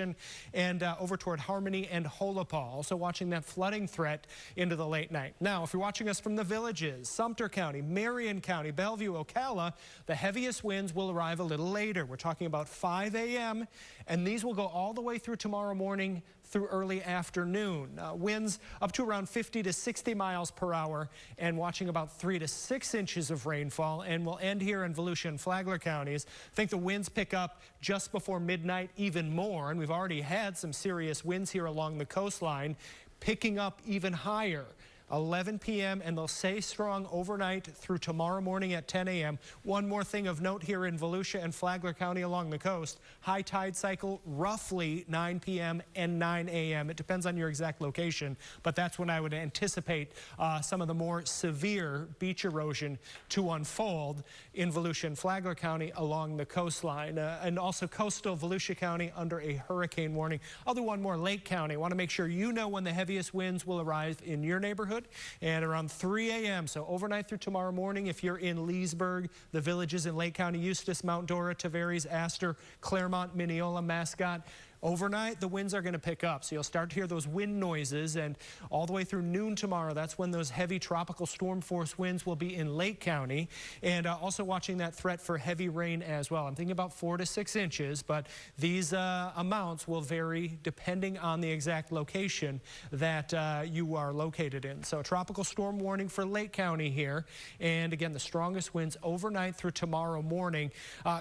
and over toward Harmony and Holopaw. Also watching that flooding threat into the late night. Now, if you're watching us from the villages, Sumter County, Marion County, Bellevue, Ocala, the heaviest winds will arrive a little later. We're talking about 5 a.m. and these will go all the way through tomorrow morning through early afternoon. Winds up to around 50 to 60 miles per hour and watching about 3 to 6 inches of rainfall. And we'll end here in Volusia and Flagler counties. I think the winds pick up just before midnight even more. And we've already had some serious winds here along the coastline, picking up even higher. 11 p.m. and they'll stay strong overnight through tomorrow morning at 10 a.m. One more thing of note here in Volusia and Flagler County along the coast. High tide cycle roughly 9 p.m. and 9 a.m. It depends on your exact location, but that's when I would anticipate some of the more severe beach erosion to unfold in Volusia and Flagler County along the coastline. And also coastal Volusia County under a hurricane warning. I'll do one more. Lake County. I want to make sure you know when the heaviest winds will arrive in your neighborhood. And around 3 a.m. So overnight through tomorrow morning, if you're in Leesburg, the villages in Lake County, Eustis, Mount Dora, Tavares, Astor, Claremont, Mineola, Mascot, Overnight, the winds are going to pick up, so you'll start to hear those wind noises, and all the way through noon tomorrow, that's when those heavy tropical storm force winds will be in Lake County, and also watching that threat for heavy rain as well. I'm thinking about 4 to 6 inches, but these amounts will vary depending on the exact location that you are located in. So a tropical storm warning for Lake County here, and again, the strongest winds overnight through tomorrow morning.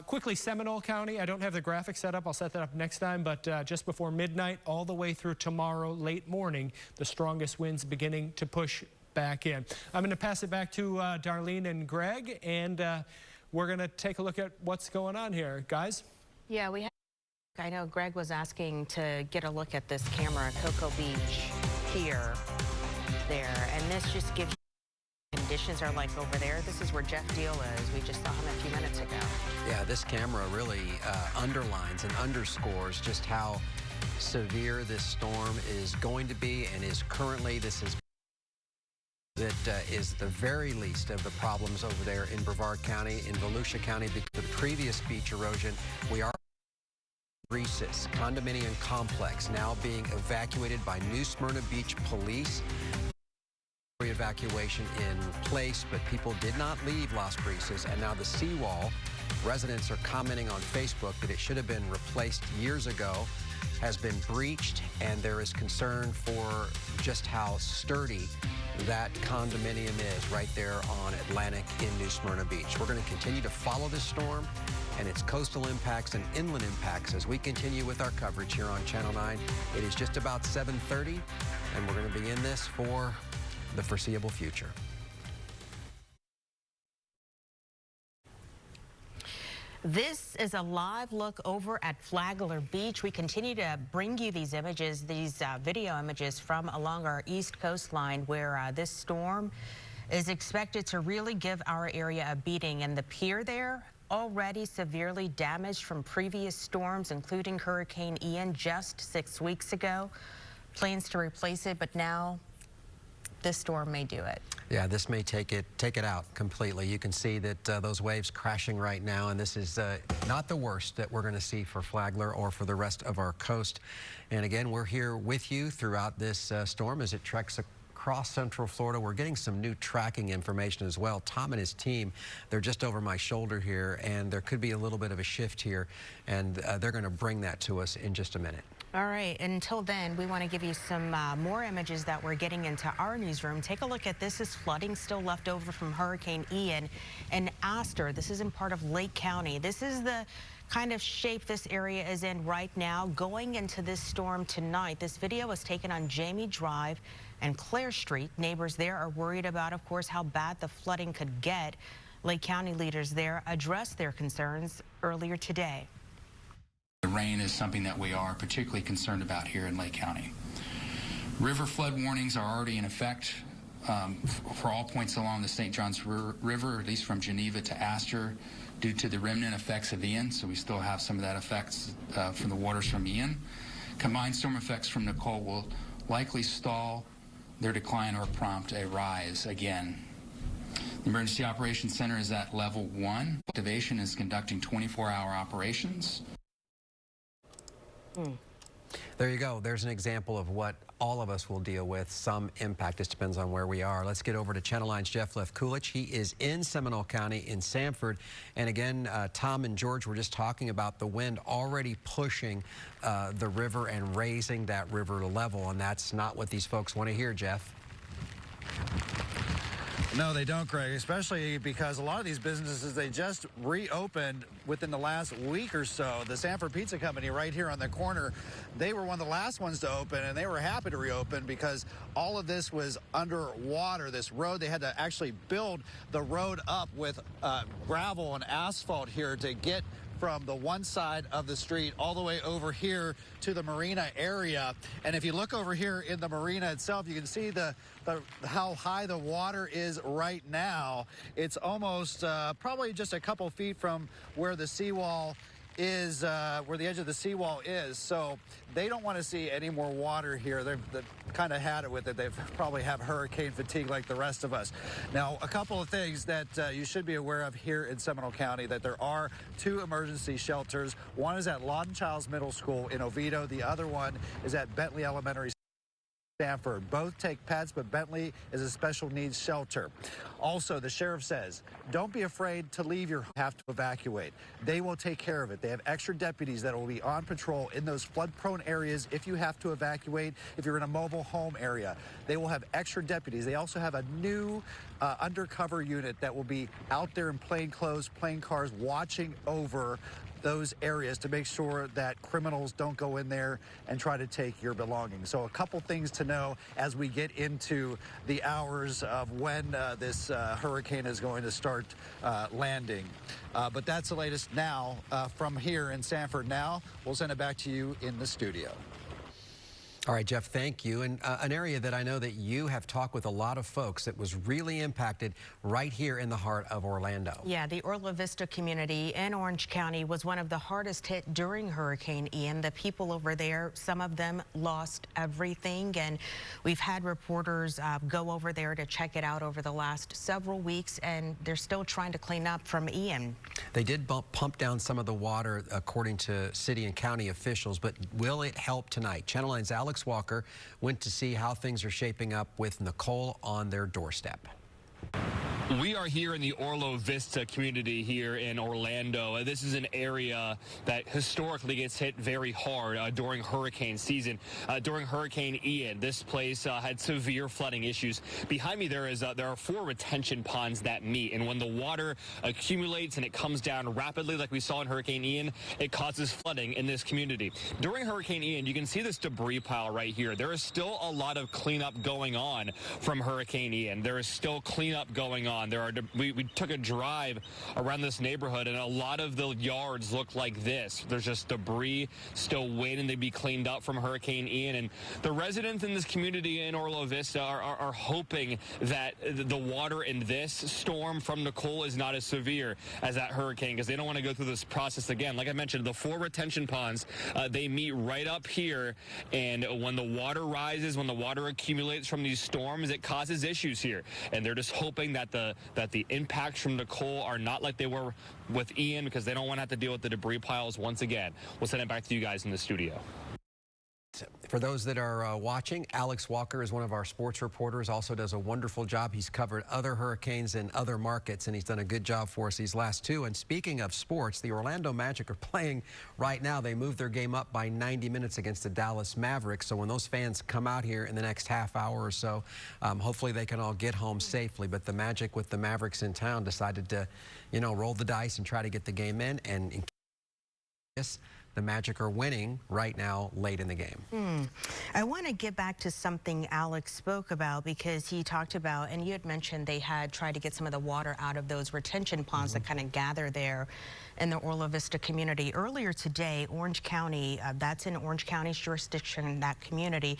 Quickly, Seminole County, I don't have the graphic set up. I'll set that up next time, but just before midnight all the way through tomorrow late morning, the strongest winds beginning to push back in. I'm going to pass it back to Darlene and Greg, and we're going to take a look at what's going on here. Guys?
Yeah, I know Greg was asking to get a look at this camera, Cocoa Beach here, there, and this just gives you conditions are like over there. This is where Jeff Deal is. We just saw him a few minutes ago.
Yeah, this camera really underlines and underscores just how severe this storm is going to be and is currently. This is the very least of the problems over there in Brevard County, in Volusia County. The previous beach erosion, we are Reese's condominium complex now being evacuated by New Smyrna Beach police. Evacuation in place, but people did not leave Las Brisas, and now the seawall, residents are commenting on Facebook that it should have been replaced years ago, has been breached, and there is concern for just how sturdy that condominium is right there on Atlantic in New Smyrna Beach. We're going to continue to follow this storm and its coastal impacts and inland impacts as we continue with our coverage here on Channel 9. It is just about 7:30, and we're going to be in this for the foreseeable future.
This is a live look over at Flagler Beach. We continue to bring you these images, these video images from along our east coastline where this storm is expected to really give our area a beating. And the pier there already severely damaged from previous storms, including Hurricane Ian just 6 weeks ago. Plans to replace it, but now this storm may do it.
Yeah, this may take it out completely. You can see that those waves crashing right now, and this is not the worst that we're going to see for Flagler or for the rest of our coast. And again, we're here with you throughout this storm as it treks across Central Florida. We're getting some new tracking information as well. Tom and his team, they're just over my shoulder here, and there could be a little bit of a shift here, and they're going to bring that to us in just a minute.
All right, until then, we want to give you some more images that we're getting into our newsroom. Take a look at this. Is flooding still left over from Hurricane Ian and Astor. This is in part of Lake County. This is the kind of shape this area is in right now going into this storm tonight. This video was taken on Jamie Drive and Clare Street. Neighbors there are worried about, of course, how bad the flooding could get. Lake County leaders there addressed their concerns earlier today.
The rain is something that we are particularly concerned about here in Lake County. River flood warnings are already in effect for all points along the St. Johns River, at least from Geneva to Astor, due to the remnant effects of Ian. So we still have some of that effects from the waters from Ian. Combined storm effects from Nicole will likely stall their decline or prompt a rise again. The Emergency Operations Center is at level 1. Activation is conducting 24-hour operations.
There you go. There's an example of what all of us will deal with. Some impact. Just depends on where we are. Let's get over to Channel 9's Jeff Lefkulich. He is in Seminole County in Sanford. And again, Tom and George were just talking about the wind already pushing the river and raising that river level. And that's not what these folks want to hear, Jeff.
No, they don't, Greg, especially because a lot of these businesses, they just reopened within the last week or so. The Sanford Pizza Company right here on the corner, they were one of the last ones to open, and they were happy to reopen because all of this was underwater. This road, they had to actually build the road up with gravel and asphalt here to get from the one side of the street all the way over here to the marina area. And if you look over here in the marina itself, you can see how high the water is right now. It's almost probably just a couple feet from where the seawall is where the edge of the seawall is, so they don't want to see any more water here. They've kind of had it with it. They probably have hurricane fatigue like the rest of us. Now, a couple of things that you should be aware of here in Seminole County, that there are 2 emergency shelters. One is at Lawton Childs Middle School in Oviedo. The other one is at Bentley Elementary Sanford. Both take pets, but Bentley is a special needs shelter. Also, the sheriff says, don't be afraid to leave your home. Have to evacuate. They will take care of it. They have extra deputies that will be on patrol in those flood-prone areas if you have to evacuate, if you're in a mobile home area. They will have extra deputies. They also have a new undercover unit that will be out there in plain clothes, plain cars, watching over those areas to make sure that criminals don't go in there and try to take your belongings. So a couple things to know as we get into the hours of when this hurricane is going to start landing. But that's the latest now from here in Sanford. Now we'll send it back to you in the studio.
All right, Jeff, thank you. And an area that I know that you have talked with a lot of folks that was really impacted right here in the heart of Orlando.
Yeah, the Orla Vista community in Orange County was one of the hardest hit during Hurricane Ian. The people over there, some of them lost everything, and we've had reporters go over there to check it out over the last several weeks, and they're still trying to clean up from Ian.
They did pump down some of the water, according to city and county officials, but will it help tonight? Channel 9's Alex Walker went to see how things are shaping up with Nicole on their doorstep.
We are here in the Orla Vista community here in Orlando. This is an area that historically gets hit very hard during hurricane season. During Hurricane Ian, this place had severe flooding issues. Behind me there are 4 retention ponds that meet, and when the water accumulates and it comes down rapidly like we saw in Hurricane Ian, it causes flooding in this community. During Hurricane Ian, you can see this debris pile right here. There is still a lot of cleanup going on from Hurricane Ian. There is still cleanup going on. We took a drive around this neighborhood, and a lot of the yards look like this. There's just debris still waiting to be cleaned up from Hurricane Ian, and the residents in this community in Orla Vista are hoping that the water in this storm from Nicole is not as severe as that hurricane, because they don't want to go through this process again. Like I mentioned, the 4 retention ponds, they meet right up here, and when the water rises, when the water accumulates from these storms, it causes issues here, and they're just hoping that the impacts from Nicole are not like they were with Ian, because they don't want to have to deal with the debris piles once again. We'll send it back to you guys in the studio.
For those that are watching, Alex Walker is one of our sports reporters, also does a wonderful job. He's covered other hurricanes in other markets, and he's done a good job for us these last 2. And speaking of sports, the Orlando Magic are playing right now. They moved their game up by 90 minutes against the Dallas Mavericks. So when those fans come out here in the next half hour or so, hopefully they can all get home safely. But the Magic, with the Mavericks in town, decided to, roll the dice and try to get the game in. And in case the Magic are winning right now late in the game.
I want to get back to something Alex spoke about, because he talked about, and you had mentioned they had tried to get some of the water out of those retention ponds that kind of gather there in the Orla Vista community. Earlier today, Orange County, that's in Orange County's jurisdiction, that community,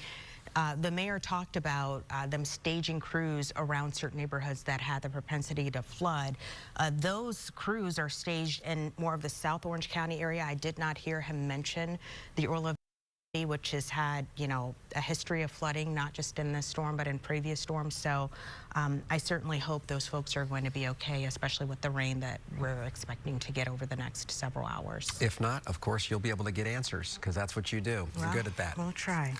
the mayor talked about them staging crews around certain neighborhoods that had the propensity to flood. Those crews are staged in more of the South Orange County area. I did not hear him mention the Orla Vista, which has had, a history of flooding, not just in this storm, but in previous storms. So I certainly hope those folks are going to be okay, especially with the rain that we're expecting to get over the next several hours.
If not, of course, you'll be able to get answers, because that's what you do. You're good at that.
We'll try.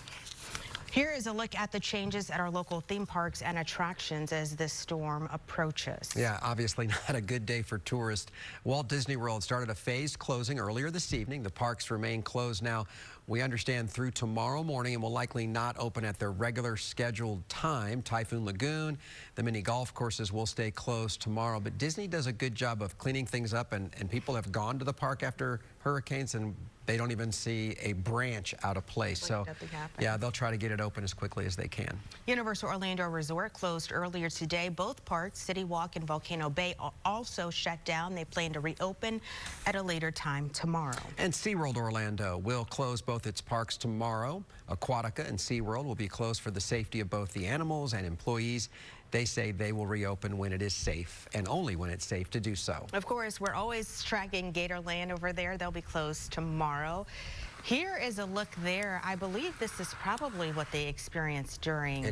Here is a look at the changes at our local theme parks and attractions as this storm approaches.
Yeah, obviously not a good day for tourists. Walt Disney World started a phased closing earlier this evening. The parks remain closed now, we understand, through tomorrow morning, and will likely not open at their regular scheduled time. Typhoon Lagoon, the mini golf courses will stay closed tomorrow. But Disney does a good job of cleaning things up, and people have gone to the park after hurricanes, and they don't even see a branch out of place. So, yeah, they'll try to get it open as quickly as they can.
Universal Orlando Resort closed earlier today. Both parks, City Walk and Volcano Bay, are also shut down. They plan to reopen at a later time tomorrow.
And SeaWorld Orlando will close both its parks tomorrow. Aquatica and SeaWorld will be closed for the safety of both the animals and employees. They say they will reopen when it is safe and only when it's safe to do so.
Of course, we're always tracking Gatorland over there. They'll be closed tomorrow. Here is a look there. I believe this is probably what they experienced during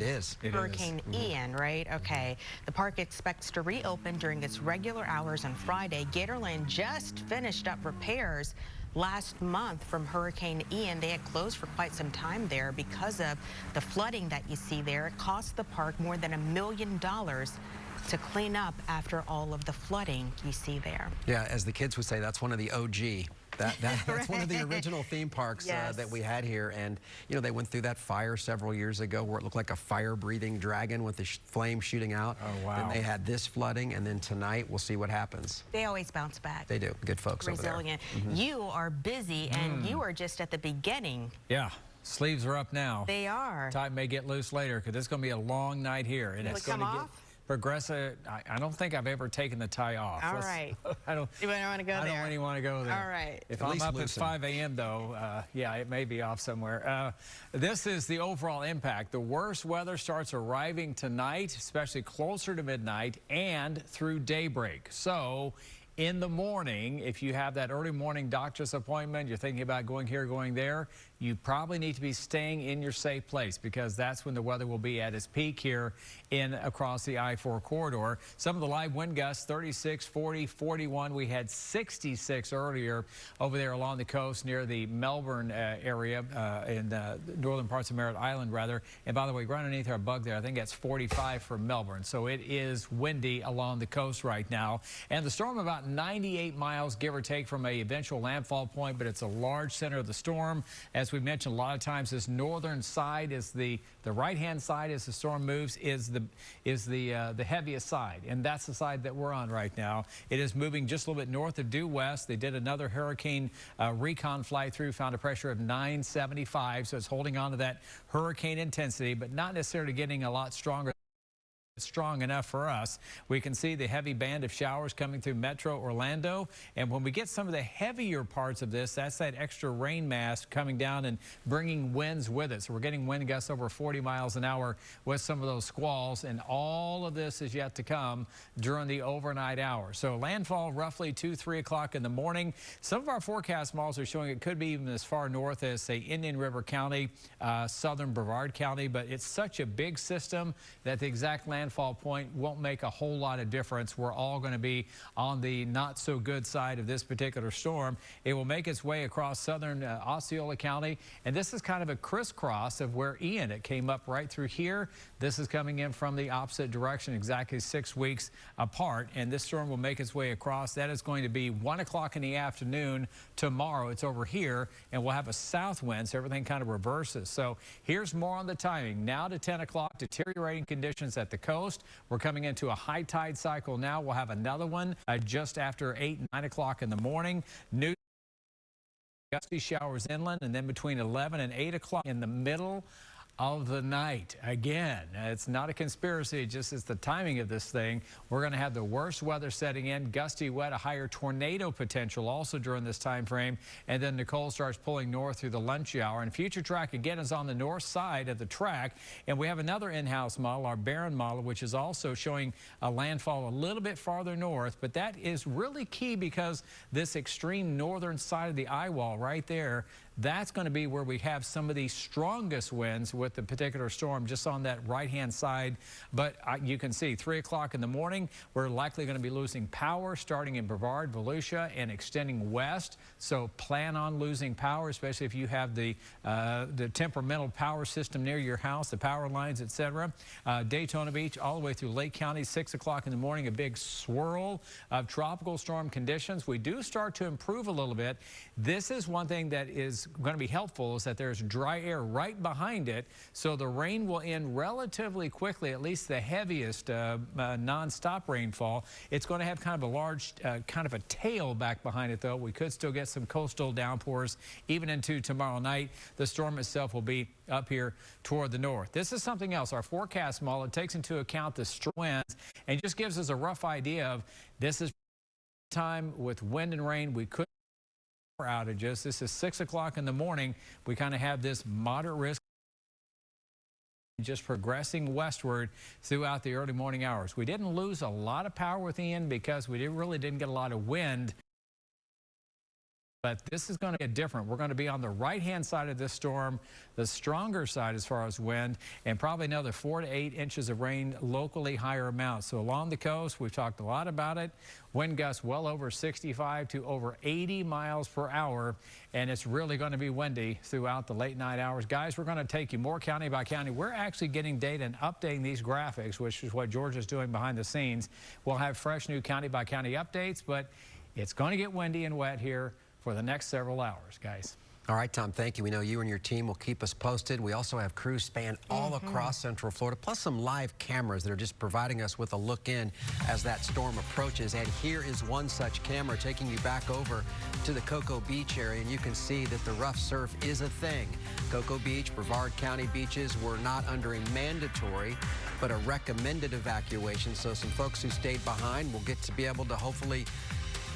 Hurricane Ian, right? Okay. The park expects to reopen during its regular hours on Friday. Gatorland just finished up repairs last month from Hurricane Ian. They had closed for quite some time there because of the flooding that you see there. It cost the park more than $1 million to clean up after all of the flooding you see there.
Yeah, as the kids would say, that's one of the OG. That's one of the original theme parks that we had here. And, you know, they went through that fire several years ago where it looked like a fire-breathing dragon with the flame shooting out. Oh, wow. Then they had this flooding, and then tonight we'll see what happens.
They always bounce back.
They do. Good folks over there.
Resilient. You are busy, and you are just at the beginning.
Yeah. Sleeves are up now.
They are.
Time may get loose later because it's going to be a long night here. And it's going to get progressive. I don't think I've ever taken the tie off.
All right.
I don't
want to go there.
I don't really want to go there.
All right.
If I'm up at 5 a.m. though, yeah, it may be off somewhere. This is the overall impact. The worst weather starts arriving tonight, especially closer to midnight and through daybreak. So in the morning, if you have that early morning doctor's appointment, you're thinking about going here, going there, you probably need to be staying in your safe place because that's when the weather will be at its peak here across the I-4 corridor. Some of the live wind gusts, 36, 40, 41. We had 66 earlier over there along the coast near the Melbourne area in the northern parts of Merritt Island, rather. And by the way, right underneath our bug there, I think that's 45 for Melbourne. So it is windy along the coast right now. And the storm about 98 miles, give or take, from a eventual landfall point, but it's a large center of the storm. As we mentioned a lot of times, this northern side is the right-hand side as the storm moves is the heaviest side, and that's the side that we're on right now. It is moving just a little bit north of due west. They did another hurricane recon fly through, found a pressure of 975, so it's holding on to that hurricane intensity, but not necessarily getting a lot stronger. Strong enough for us. We can see the heavy band of showers coming through Metro Orlando, and when we get some of the heavier parts of this, that's that extra rain mass coming down and bringing winds with it. So we're getting wind gusts over 40 miles an hour with some of those squalls, and all of this is yet to come during the overnight hours. So landfall roughly 2, 3 o'clock in the morning. Some of our forecast models are showing it could be even as far north as, say, Indian River County, southern Brevard County, but it's such a big system that the exact landfall point won't make a whole lot of difference. We're all going to be on the not so good side of this particular storm. It will make its way across southern Osceola County, and this is kind of a crisscross of where Ian, it came up right through here. This is coming in from the opposite direction, exactly 6 weeks apart, and this storm will make its way across. That is going to be 1 o'clock in the afternoon tomorrow. It's over here, and we'll have a south wind, so everything kind of reverses. So here's more on the timing. Now to 10 o'clock, deteriorating conditions at the coast. We're coming into a high tide cycle now. We'll have another one just after 8, 9 o'clock in the morning. New gusty showers inland, and then between 11 and 8 o'clock in the middle of the night. Again, it's not a conspiracy, it just is the timing of this thing. We're going to have the worst weather setting in, gusty, wet, a higher tornado potential also during this time frame. And then Nicole starts pulling north through the lunch hour. And future track again is on the north side of the track. And we have another in-house model, our Barron model, which is also showing a landfall a little bit farther north. But that is really key because this extreme northern side of the eye wall right there, that's going to be where we have some of the strongest winds with the particular storm just on that right-hand side. But you can see 3 o'clock in the morning, we're likely going to be losing power starting in Brevard, Volusia, and extending west. So plan on losing power, especially if you have the temperamental power system near your house, the power lines, etc. Daytona Beach all the way through Lake County, 6 o'clock in the morning, a big swirl of tropical storm conditions. We do start to improve a little bit. This is one thing that is going to be helpful, is that there's dry air right behind it, so the rain will end relatively quickly, at least the heaviest non-stop rainfall. It's going to have kind of a large kind of a tail back behind it, though. We could still get some coastal downpours even into tomorrow night. The storm itself will be up here toward the north. This is something else. Our forecast model, it takes into account the strong winds and just gives us a rough idea of this is time with wind and rain. We could outages. This is 6 o'clock in the morning. We kind of have this moderate risk just progressing westward throughout the early morning hours. We didn't lose a lot of power with Ian because we really didn't get a lot of wind. But this is going to get different. We're going to be on the right-hand side of this storm, the stronger side as far as wind, and probably another 4 to 8 inches of rain, locally higher amounts. So along the coast, we've talked a lot about it. Wind gusts well over 65 to over 80 miles per hour, and it's really going to be windy throughout the late night hours. Guys, we're going to take you more county by county. We're actually getting data and updating these graphics, which is what George is doing behind the scenes. We'll have fresh new county by county updates, but it's going to get windy and wet here for the next several hours, guys.
All right, Tom, thank you. We know you and your team will keep us posted. We also have crews spanned all across Central Florida, plus some live cameras that are just providing us with a look in as that storm approaches. And here is one such camera taking you back over to the Cocoa Beach area, and you can see that the rough surf is a thing. Cocoa Beach, Brevard County beaches were not under a mandatory, but a recommended evacuation. So some folks who stayed behind will get to be able to hopefully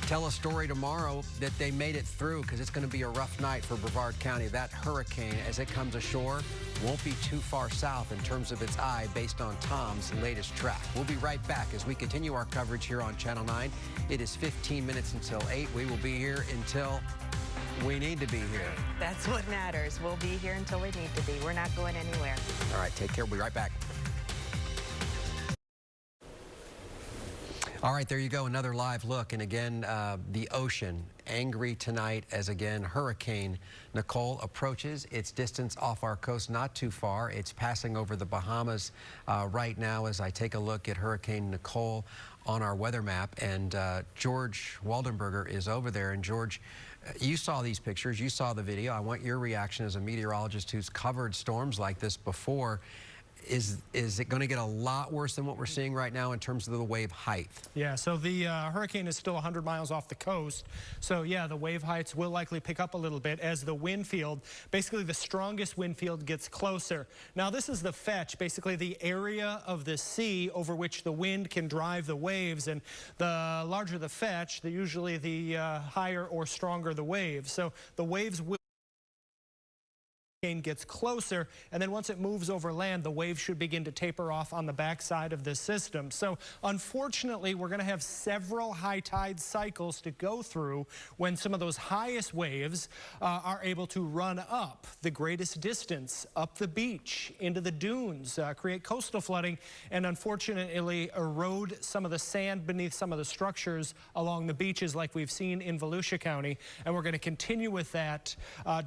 tell a story tomorrow that they made it through, because it's going to be a rough night for Brevard County. That hurricane, as it comes ashore, won't be too far south in terms of its eye based on Tom's latest track. We'll be right back as we continue our coverage here on Channel 9. It is 15 minutes until 8. We will be here until we need to be here.
That's what matters. We'll be here until we need to be. We're not going anywhere.
All right, take care. We'll be right back. All right, there you go, another live look. And again, the ocean angry tonight as, again, Hurricane Nicole approaches. Its distance off our coast not too far. It's passing over the Bahamas right now as I take a look at Hurricane Nicole on our weather map. And George Waldenberger is over there. And George, you saw these pictures. You saw the video. I want your reaction as a meteorologist who's covered storms like this before. Is it going to get a lot worse than what we're seeing right now in terms of the wave height?
Yeah, so the hurricane is still 100 miles off the coast. So yeah, the wave heights will likely pick up a little bit as the wind field, basically the strongest wind field, gets closer. Now this is the fetch, basically the area of the sea over which the wind can drive the waves. And the larger the fetch, usually the higher or stronger the waves. So the waves will gets closer, and then once it moves over land, the waves should begin to taper off on the backside of the system. So unfortunately, we're going to have several high tide cycles to go through when some of those highest waves are able to run up the greatest distance up the beach into the dunes, create coastal flooding, and unfortunately erode some of the sand beneath some of the structures along the beaches like we've seen in Volusia County. And we're going to continue with that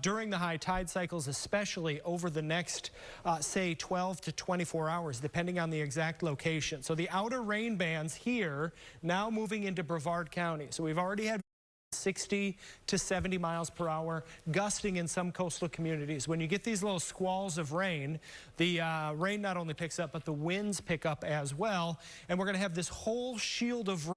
during the high tide cycles, especially over the next, say, 12 to 24 hours, depending on the exact location. So the outer rain bands here now moving into Brevard County. So we've already had 60 to 70 miles per hour, gusting in some coastal communities. When you get these little squalls of rain, the rain not only picks up, but the winds pick up as well. And we're going to have this whole shield of rain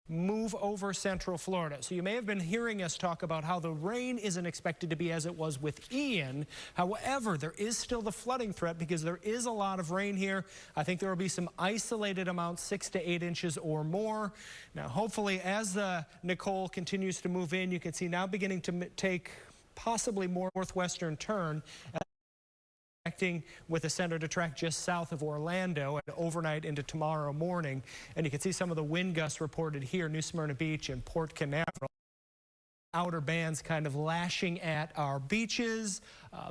move over Central Florida. So you may have been hearing us talk about how the rain isn't expected to be as it was with Ian. However, there is still the flooding threat because there is a lot of rain here. I think there will be some isolated amounts, 6 to 8 inches or more. Now, hopefully, as Nicole continues to move in, you can see now beginning to take possibly more northwestern turn, acting with a center to track just south of Orlando and overnight into tomorrow morning. And you can see some of the wind gusts reported here, New Smyrna Beach and Port Canaveral. Outer bands kind of lashing at our beaches,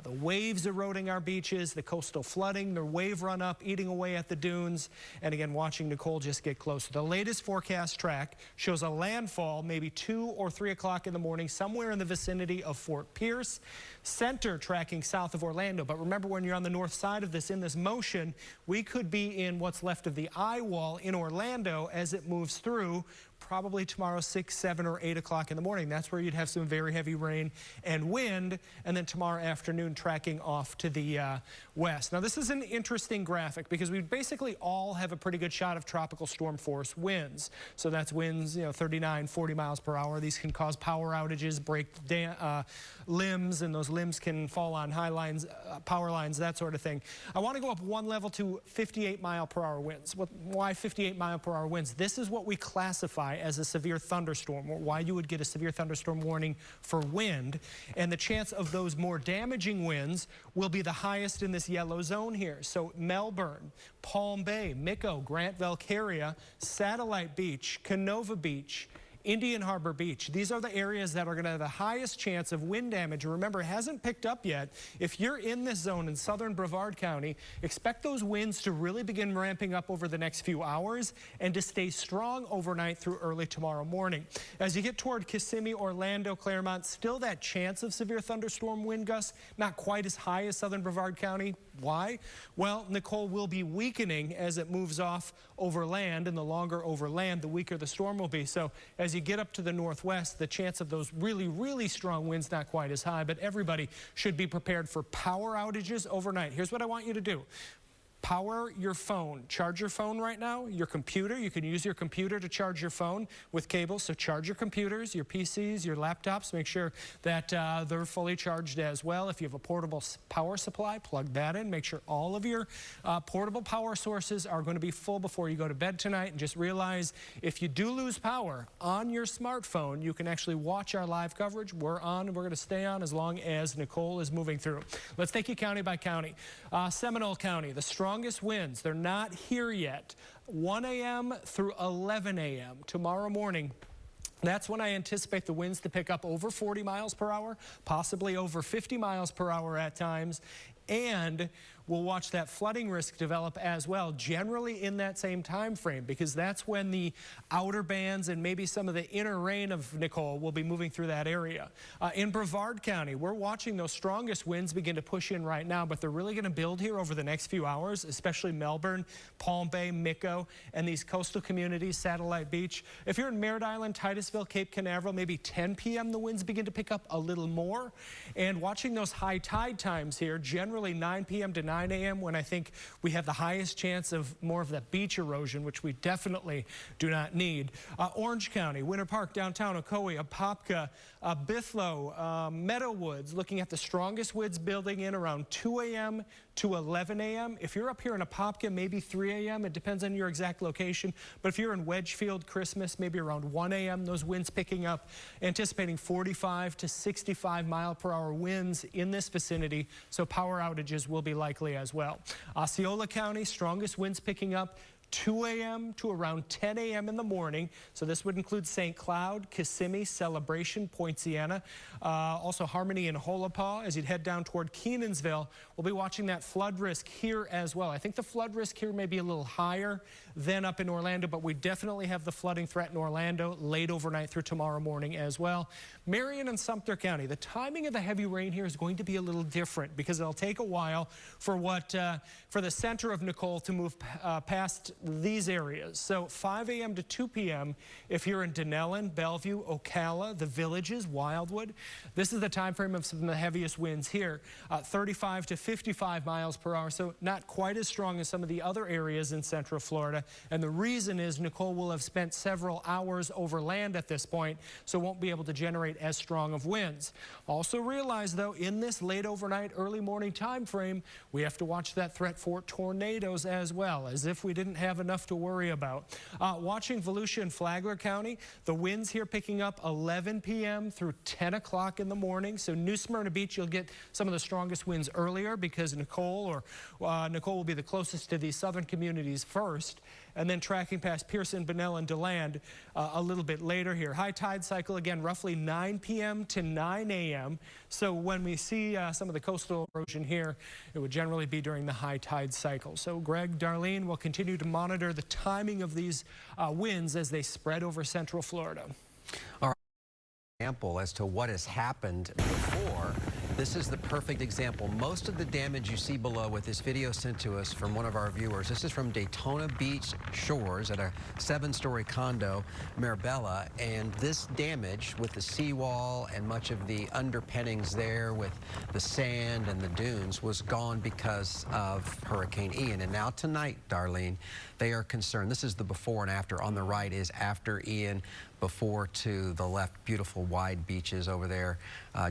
the waves eroding our beaches, the coastal flooding, the wave run up, eating away at the dunes, and again, watching Nicole just get closer. The latest forecast track shows a landfall maybe 2 or 3 o'clock in the morning, somewhere in the vicinity of Fort Pierce. Center tracking south of Orlando. But remember, when you're on the north side of this, in this motion, we could be in what's left of the eye wall in Orlando as it moves through. Probably tomorrow 6, 7, or 8 o'clock in the morning. That's where you'd have some very heavy rain and wind, and then tomorrow afternoon tracking off to the west. Now this is an interesting graphic because we basically all have a pretty good shot of tropical storm force winds. So that's winds, 39, 40 miles per hour. These can cause power outages, break limbs, and those limbs can fall on high lines, power lines, that sort of thing. I want to go up one level to 58 mile per hour winds. Why 58 mile per hour winds? This is what we classify high as a severe thunderstorm, or why you would get a severe thunderstorm warning for wind. And the chance of those more damaging winds will be the highest in this yellow zone here. So Melbourne, Palm Bay, Mico, Grant, Valcaria, Satellite Beach, Canova Beach, Indian Harbor Beach. These are the areas that are going to have the highest chance of wind damage. Remember, it hasn't picked up yet. If you're in this zone in southern Brevard County, expect those winds to really begin ramping up over the next few hours and to stay strong overnight through early tomorrow morning. As you get toward Kissimmee, Orlando, Claremont, still that chance of severe thunderstorm wind gusts, not quite as high as southern Brevard County. Why? Well, Nicole will be weakening as it moves off over land, and the longer over land, the weaker the storm will be. So as you get up to the northwest, the chance of those really, really strong winds not quite as high, but everybody should be prepared for power outages overnight. Here's what I want you to do. Power your phone. Charge your phone right now. Your computer. You can use your computer to charge your phone with cables. So charge your computers, your PCs, your laptops. Make sure that they're fully charged as well. If you have a portable power supply, plug that in. Make sure all of your portable power sources are going to be full before you go to bed tonight. And just realize if you do lose power on your smartphone, you can actually watch our live coverage. We're on and we're going to stay on as long as Nicole is moving through. Let's take you county by county. Seminole County, the strongest winds, they're not here yet. 1 a.m. through 11 a.m. tomorrow morning. That's when I anticipate the winds to pick up over 40 miles per hour, possibly over 50 miles per hour at times. And we'll watch that flooding risk develop as well, generally in that same time frame, because that's when the outer bands and maybe some of the inner rain of Nicole will be moving through that area. In Brevard County, we're watching those strongest winds begin to push in right now, but they're really going to build here over the next few hours, especially Melbourne, Palm Bay, Mico, and these coastal communities, Satellite Beach. If you're in Merritt Island, Titusville, Cape Canaveral, maybe 10 p.m. the winds begin to pick up a little more. And watching those high tide times here, generally 9 p.m. to 9 a.m. when I think we have the highest chance of more of that beach erosion, which we definitely do not need. Orange County, Winter Park, downtown Ocoee, Apopka, Bithlo, Meadowwoods, looking at the strongest winds building in around 2 a.m. to 11 a.m. If you're up here in Apopka, maybe 3 a.m. It depends on your exact location. But if you're in Wedgefield, Christmas, maybe around 1 a.m., those winds picking up, anticipating 45 to 65 mile per hour winds in this vicinity. So power outages will be likely as well. Osceola County, strongest winds picking up 2 a.m. to around 10 a.m. in the morning. So this would include St. Cloud, Kissimmee, Celebration, Point Siena, also Harmony and Holopaw. As you'd head down toward Kenansville, we'll be watching that flood risk here as well. I think the flood risk here may be a little higher than up in Orlando, but we definitely have the flooding threat in Orlando late overnight through tomorrow morning as well. Marion and Sumter County, the timing of the heavy rain here is going to be a little different because it'll take a while for for the center of Nicole to move past these areas. So 5 a.m. to 2 p.m. if you're in Denellen, Bellevue, Ocala, the Villages, Wildwood. This is the time frame of some of the heaviest winds here, 35 to 55 miles per hour. So not quite as strong as some of the other areas in Central Florida. And the reason is Nicole will have spent several hours over land at this point, so won't be able to generate as strong of winds. Also realize, though, in this late overnight, early morning time frame, we have to watch that threat for tornadoes as well, as if we didn't have enough to worry about. Watching Volusia and Flagler County, the winds here picking up 11 p.m. through 10 o'clock in the morning. So New Smyrna Beach, you'll get some of the strongest winds earlier because Nicole will be the closest to these southern communities first, and then tracking past Pearson, Bunnell, and DeLand a little bit later here. High tide cycle, again, roughly 9 p.m. to 9 a.m. So when we see some of the coastal erosion here, it would generally be during the high tide cycle. So Greg, Darlene, will continue to monitor the timing of these winds as they spread over Central Florida.
All right. Example as to what has happened before. This is the perfect example. Most of the damage you see below with this video sent to us from one of our viewers. This is from Daytona Beach Shores at a 7-story condo, Marabella, and this damage with the seawall and much of the underpinnings there with the sand and the dunes was gone because of Hurricane Ian. And now tonight, Darlene, they are concerned. This is the before and after. On the right is after Ian, before to the left, beautiful wide beaches over there.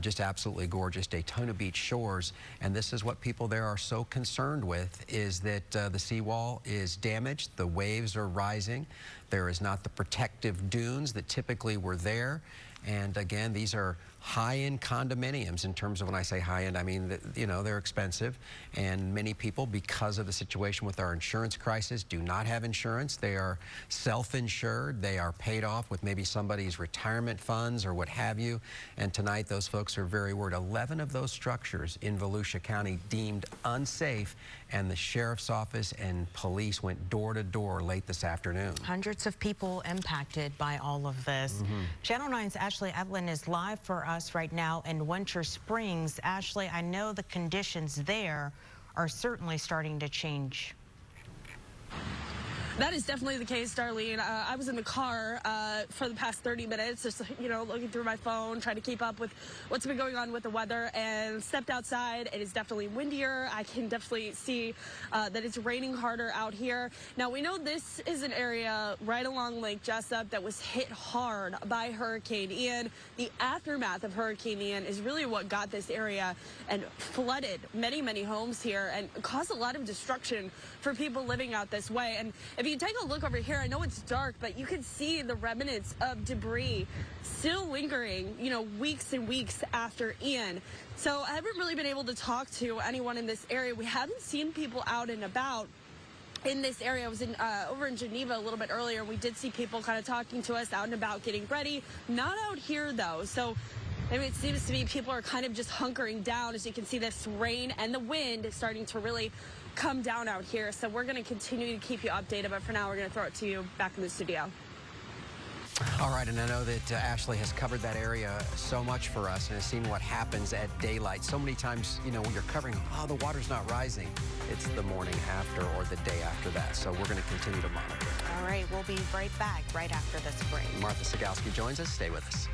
Just absolutely gorgeous. Daytona Beach shores. And this is what people there are so concerned with, is that the seawall is damaged, the waves are rising, there is not the protective dunes that typically were there. And again, these are high-end condominiums. In terms of, when I say high-end, I mean that, you know, they're expensive. And many people, because of the situation with our insurance crisis, do not have insurance. They are self-insured. They are paid off with maybe somebody's retirement funds or what have you. And tonight, those folks are very worried. 11 of those structures in Volusia County deemed unsafe, and the sheriff's office and police went door to door late this afternoon.
Hundreds of people impacted by all of this. Channel 9's Ashley Evelyn is live for us right now in Winter Springs. Ashley, I know the conditions there are certainly starting to change.
That is definitely the case, Darlene. I was in the car for the past 30 minutes, just, you know, looking through my phone, trying to keep up with what's been going on with the weather, and stepped outside. It is definitely windier. I can definitely see that it's raining harder out here. Now, we know this is an area right along Lake Jessup that was hit hard by Hurricane Ian. The aftermath of Hurricane Ian is really what got this area and flooded many, many homes here and caused a lot of destruction for people living out this way. And if you take a look over here, I know it's dark, but you can see the remnants of debris still lingering, you know, weeks and weeks after Ian. So I haven't really been able to talk to anyone in this area. We haven't seen people out and about in this area. I was over in Geneva a little bit earlier, and we did see people kind of talking to us out and about, getting ready. Not out here, though. So maybe it seems to me people are kind of just hunkering down. As you can see, this rain and the wind is starting to really come down out here. So we're going to continue to keep you updated, but for now, we're going to throw it to you back in the studio.
All right, and I know that Ashley has covered that area so much for us and has seen what happens at daylight. So many times, you know, when you're covering, oh, the water's not rising. It's the morning after or the day after that. So we're going to continue to monitor.
All right, we'll be right back right after this break.
Martha Sigalski joins us. Stay with us.